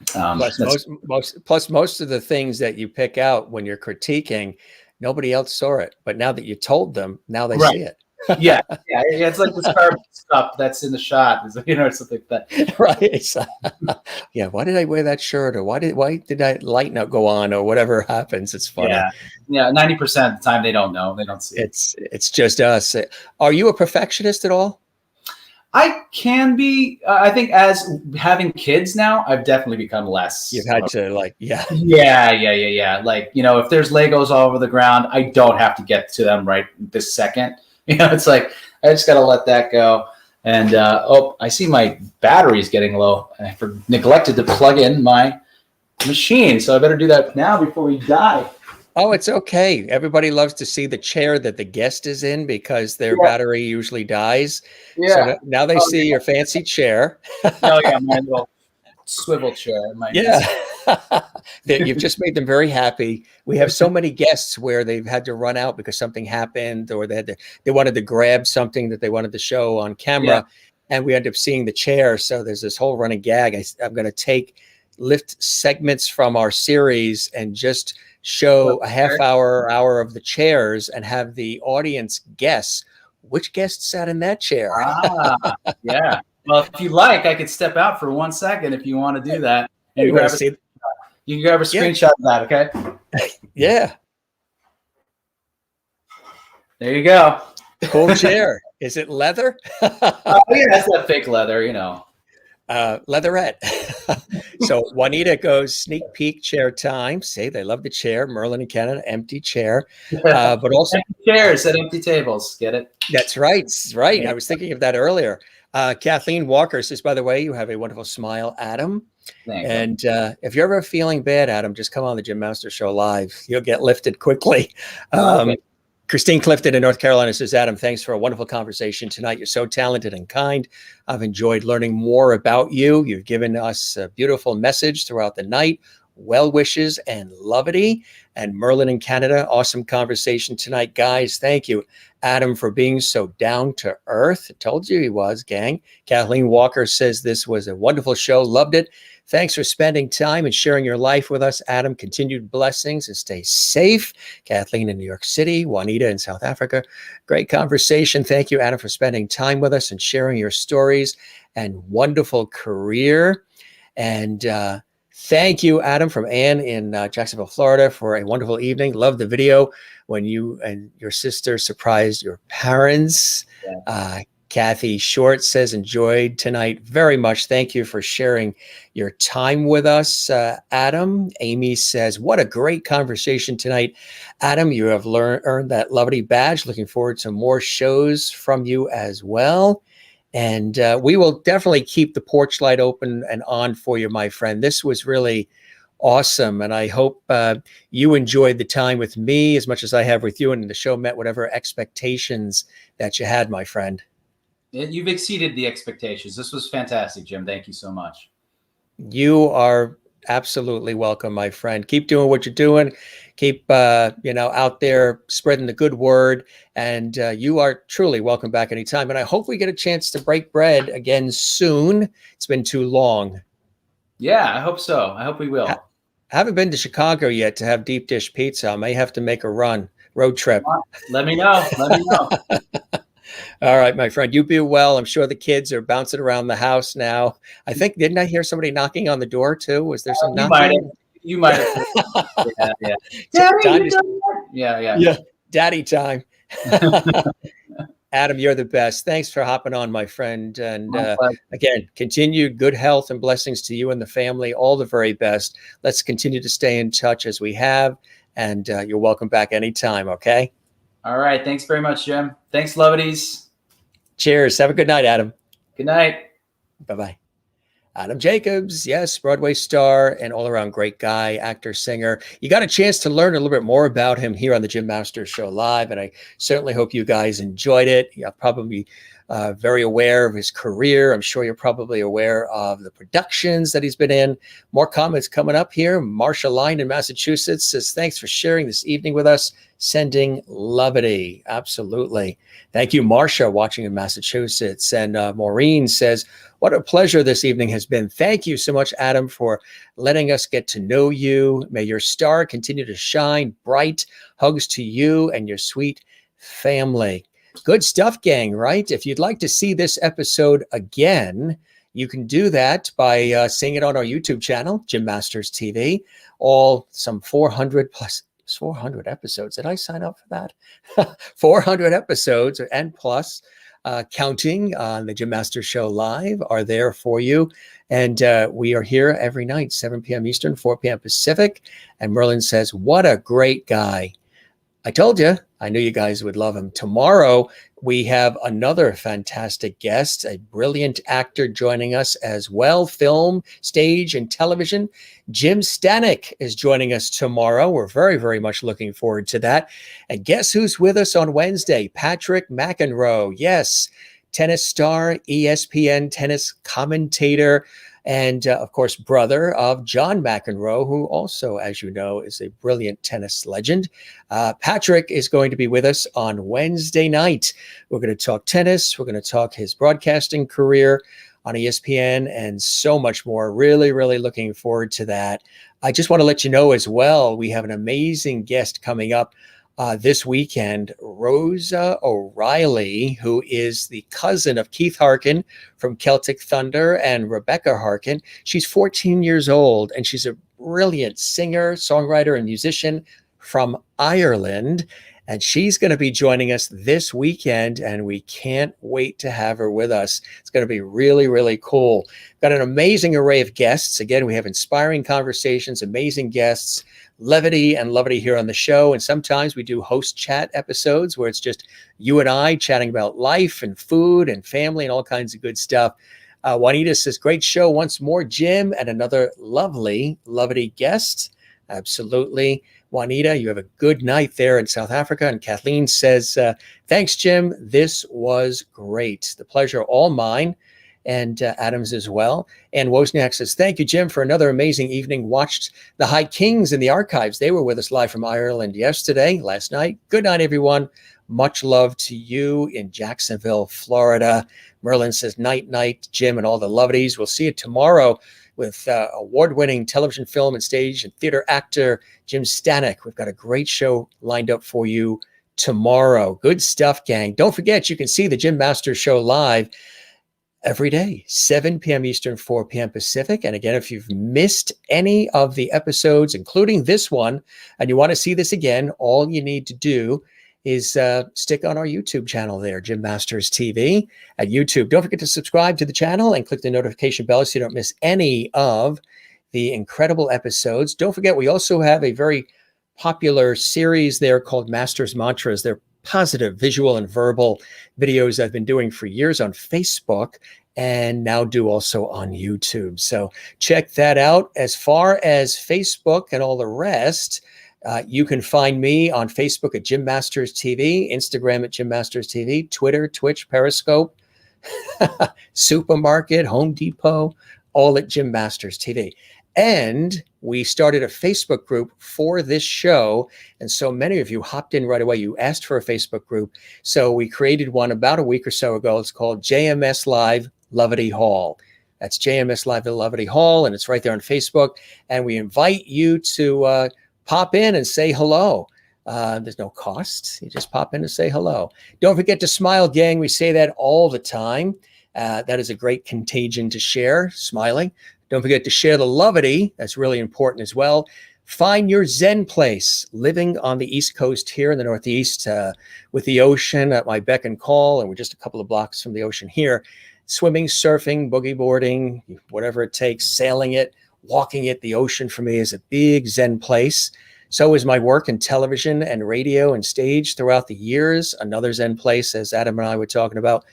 plus most of the things that you pick out when you're critiquing, nobody else saw it, but now that you told them, now they see it. yeah, it's like the Starbucks cup that's in the shot, or something like that. Right. So, yeah. Why did I wear that shirt, or why did that light not go on, or whatever happens? It's funny. Yeah. 90% of the time they don't know. They don't see it. It's just us. Are you a perfectionist at all? I can be. I think as having kids now, I've definitely become less. You've had to Yeah. Like, if there's Legos all over the ground, I don't have to get to them right this second. It's like, I just got to let that go. And, I see my battery's getting low. I neglected to plug in my machine. So I better do that now before we die. Oh, it's okay. Everybody loves to see the chair that the guest is in, because their battery usually dies. Yeah. So now they see your fancy chair. Oh, yeah, my little swivel chair. You've just made them very happy. We have so many guests where they've had to run out because something happened, or they wanted to grab something that they wanted to show on camera, and we end up seeing the chair. So there's this whole running gag. I'm going to lift segments from our series and just show a half hour of the chairs, and have the audience guess which guest sat in that chair. Yeah. Well, if you like, I could step out for 1 second if you want to do that. And you can grab a screenshot of that, okay? Yeah. There you go. Cool chair. Is it leather? Yeah, that's that fake leather, Leatherette. So Juanita goes, sneak peek chair time. Say they love the chair. Merlin and Canada, empty chair. But also empty chairs at empty tables. Get it? That's right. Right. I was thinking of that earlier. Kathleen Walker says, by the way, you have a wonderful smile, Adam. Thanks. And if you're ever feeling bad, Adam, just come on the Jim Master Show live. You'll get lifted quickly. Okay. Christine Clifton in North Carolina says, Adam, thanks for a wonderful conversation tonight. You're so talented and kind. I've enjoyed learning more about you. You've given us a beautiful message throughout the night. Well wishes and Lovity. And Merlin in Canada, awesome conversation tonight, guys. Thank you, Adam, for being so down to earth. I told you he was, gang. Kathleen Walker says this was a wonderful show. Loved it. Thanks for spending time and sharing your life with us, Adam. Continued blessings and stay safe. Kathleen in New York City, Juanita in South Africa. Great conversation. Thank you, Adam, for spending time with us and sharing your stories and wonderful career. And thank you, Adam, from Ann in Jacksonville, Florida, for a wonderful evening. Love the video when you and your sister surprised your parents. Yeah. Kathy Short says, enjoyed tonight very much. Thank you for sharing your time with us, Adam. Amy says, what a great conversation tonight. Adam, you have earned that Lovity badge. Looking forward to more shows from you as well. And we will definitely keep the porch light open and on for you, my friend. This was really awesome. And I hope you enjoyed the time with me as much as I have with you, and the show met whatever expectations that you had, my friend. You've exceeded the expectations. This was fantastic, Jim. Thank you so much. You are absolutely welcome, my friend. Keep doing what you're doing. Keep, out there spreading the good word. And you are truly welcome back anytime. And I hope we get a chance to break bread again soon. It's been too long. Yeah, I hope so. I hope we will. I haven't been to Chicago yet to have deep dish pizza. I may have to make a road trip. Let me know. Let me know. All right, my friend, you be well. I'm sure the kids are bouncing around the house now. I think, didn't I hear somebody knocking on the door too? Was there some You might have. knocking? You might have. Yeah, yeah. Daddy, Time you to, done that? Yeah. yeah, daddy time. Adam, you're the best. Thanks for hopping on, my friend. And My pleasure. again, continued good health and blessings to you and the family. All the very best. Let's continue to stay in touch as we have. And you're welcome back anytime. Okay. All right. Thanks very much, Jim. Thanks, Lovities. Cheers. Have a good night, Adam. Good night. Bye-bye. Adam Jacobs, yes, Broadway star and all-around great guy, actor, singer. You got a chance to learn a little bit more about him here on the Jim Masters Show Live, and I certainly hope you guys enjoyed it. You're probably very aware of his career. I'm sure you're probably aware of the productions that he's been in. More comments coming up here. Marsha Line in Massachusetts says, thanks for sharing this evening with us. Sending Lovity. Absolutely. Thank you, Marsha, watching in Massachusetts. And Maureen says, what a pleasure this evening has been. Thank you so much, Adam, for letting us get to know you. May your star continue to shine bright. Hugs to you and your sweet family. Good stuff, gang, right? If you'd like to see this episode again, you can do that by seeing it on our YouTube channel, Jim Masters TV. Some 400 plus 400 episodes. Did I sign up for that? 400 episodes and plus. Counting on the Jim Masters Show Live are there for you. And we are here every night, 7 p.m. Eastern, 4 p.m. Pacific. And Merlin says, what a great guy. I told you, I knew you guys would love him. Tomorrow, we have another fantastic guest, a brilliant actor joining us as well, film, stage, and television. Jim Stanek is joining us tomorrow. We're very, very much looking forward to that. And guess who's with us on Wednesday? Patrick McEnroe. Yes, tennis star, ESPN tennis commentator, and of course, brother of John McEnroe, who also, as you know, is a brilliant tennis legend. Patrick is going to be with us on Wednesday night. We're going to talk tennis. We're going to talk his broadcasting career on ESPN and so much more. Really, really looking forward to that. I just want to let you know as well, we have an amazing guest coming up this weekend, Rosa O'Reilly, who is the cousin of Keith Harkin from Celtic Thunder and Rebecca Harkin. She's 14 years old, and she's a brilliant singer, songwriter, and musician from Ireland. And she's going to be joining us this weekend, and we can't wait to have her with us. It's going to be really, really cool. Got an amazing array of guests. Again, we have inspiring conversations, amazing guests, levity and lovity here on the show. And sometimes we do host chat episodes where it's just you and I chatting about life and food and family and all kinds of good stuff. Juanita says, great show once more, Jim, and another lovely levity guest. Absolutely. Juanita, you have a good night there in South Africa. And Kathleen says, thanks, Jim. This was great. The pleasure all mine. And Adams as well. And Wozniak says, thank you, Jim, for another amazing evening. Watched the High Kings in the archives. They were with us live from Ireland last night. Good night, everyone. Much love to you in Jacksonville, Florida. Merlin says, night, Jim, and all the lovities. We'll see you tomorrow with award-winning television, film, and stage and theater actor Jim Stanek. We've got a great show lined up for you tomorrow. Good stuff, gang. Don't forget, you can see the Jim Masters Show live every day, 7 p.m. Eastern, 4 p.m. Pacific. And again, if you've missed any of the episodes, including this one, and you want to see this again, all you need to do is stick on our YouTube channel there, Jim Masters TV at YouTube. Don't forget to subscribe to the channel and click the notification bell so you don't miss any of the incredible episodes. Don't forget, we also have a very popular series there called Masters Mantras. They're positive visual and verbal videos I've been doing for years on Facebook and now do also on YouTube. So check that out. As far as Facebook and all the rest, you can find me on Facebook at Jim Masters TV, Instagram at Jim Masters TV, Twitter, Twitch, Periscope, Supermarket, Home Depot, all at Jim Masters TV. And we started a Facebook group for this show. And so many of you hopped in right away. You asked for a Facebook group. So we created one about a week or so ago. It's called JMS Live Lovity Hall. That's JMS Live at Lovity Hall, and it's right there on Facebook. And we invite you to pop in and say hello. There's no cost. You just pop in and say hello. Don't forget to smile, gang. We say that all the time. That is a great contagion to share, smiling. Don't forget to share the Lovity. That's really important as well. Find your Zen place. Living on the East Coast here in the Northeast with the ocean at my beck and call, and we're just a couple of blocks from the ocean here. Swimming, surfing, boogie boarding, whatever it takes, sailing it, walking it. The ocean for me is a big Zen place. So is my work in television and radio and stage throughout the years. Another Zen place, as Adam and I were talking about.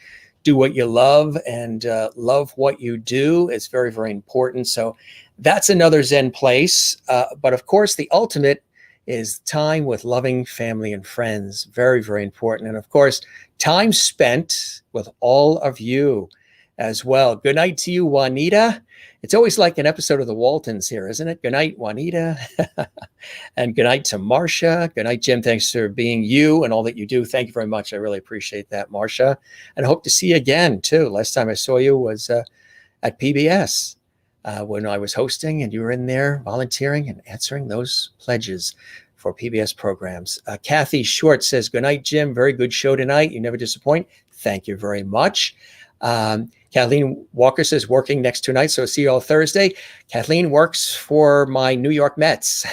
Do what you love and love what you do. It's very, very important. So that's another Zen place. But of course, the ultimate is time with loving family and friends. Very, very important. And of course, time spent with all of you as well. Good night to you, Juanita. It's always like an episode of the Waltons here, isn't it? Good night, Juanita. And good night to Marcia. Good night, Jim. Thanks for being you and all that you do. Thank you very much. I really appreciate that, Marcia. And I hope to see you again, too. Last time I saw you was at PBS when I was hosting, and you were in there volunteering and answering those pledges for PBS programs. Kathy Short says, good night, Jim. Very good show tonight. You never disappoint. Thank you very much. Kathleen Walker says, working next tonight, so see you all Thursday. Kathleen works for my New York Mets.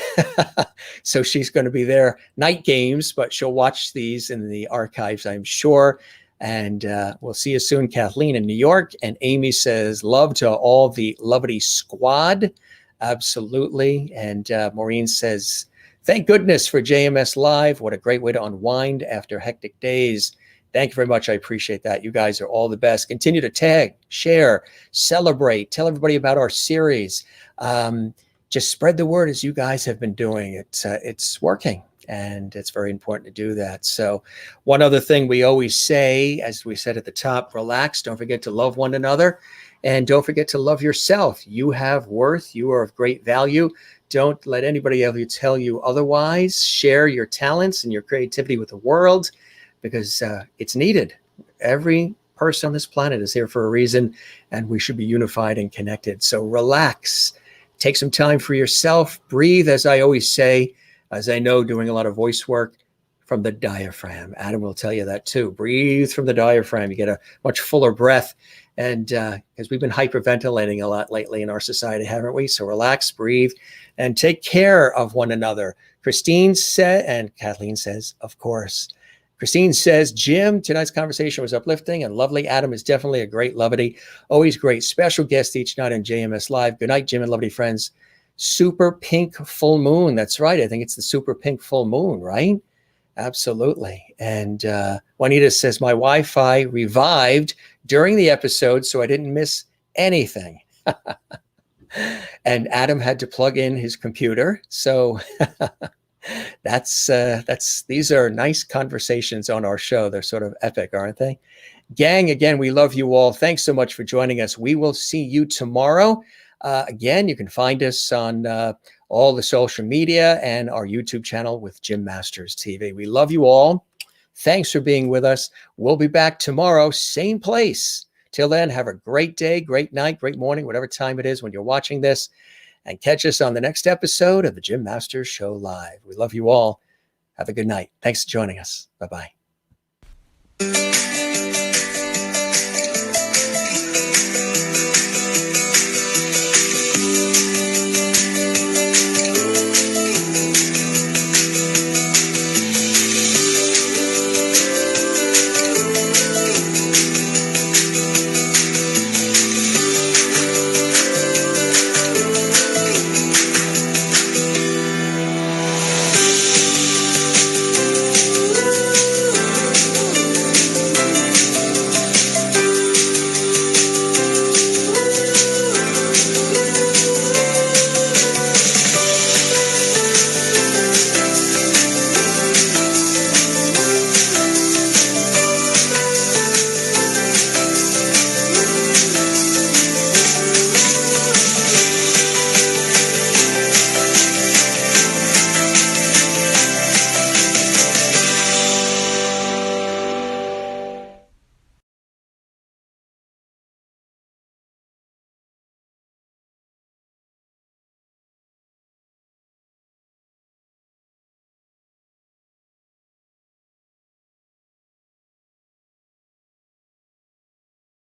So she's going to be there night games, but she'll watch these in the archives, I'm sure. And we'll see you soon, Kathleen, in New York. And Amy says, love to all the Lovity squad. Absolutely. And Maureen says, thank goodness for JMS Live. What a great way to unwind after hectic days. Thank you very much. I appreciate that. You guys are all the best. Continue to tag, share, celebrate, tell everybody about our series. Just spread the word as you guys have been doing. It's working, and it's very important to do that. So one other thing we always say, as we said at the top, relax. Don't forget to love one another, and don't forget to love yourself. You have worth. You are of great value. Don't let anybody ever tell you otherwise. Share your talents and your creativity with the world, because it's needed. Every person on this planet is here for a reason, and we should be unified and connected. So relax, take some time for yourself, breathe, as I always say, as I know doing a lot of voice work, from the diaphragm. Adam will tell you that too. Breathe from the diaphragm. You get a much fuller breath. And because we've been hyperventilating a lot lately in our society, haven't we? So relax, breathe, and take care of one another. Christine said, and Kathleen says, of course. Christine says, Jim, tonight's conversation was uplifting and lovely. Adam is definitely a great Lovity. Always great. Special guest each night on JMS Live. Good night, Jim and Lovity friends. Super pink full moon. That's right. I think it's the super pink full moon, right? Absolutely. And Juanita says, my Wi-Fi revived during the episode, so I didn't miss anything. And Adam had to plug in his computer. So these are nice conversations on our show. They're sort of epic, aren't they? Gang, again, we love you all. Thanks so much for joining us. We will see you tomorrow. Again, you can find us on all the social media and our YouTube channel with Jim Masters TV. We love you all. Thanks for being with us. We'll be back tomorrow, same place. Till then, have a great day, great night, great morning, whatever time it is when you're watching this. And catch us on the next episode of the Jim Masters Show Live. We love you all. Have a good night. Thanks for joining us. Bye-bye.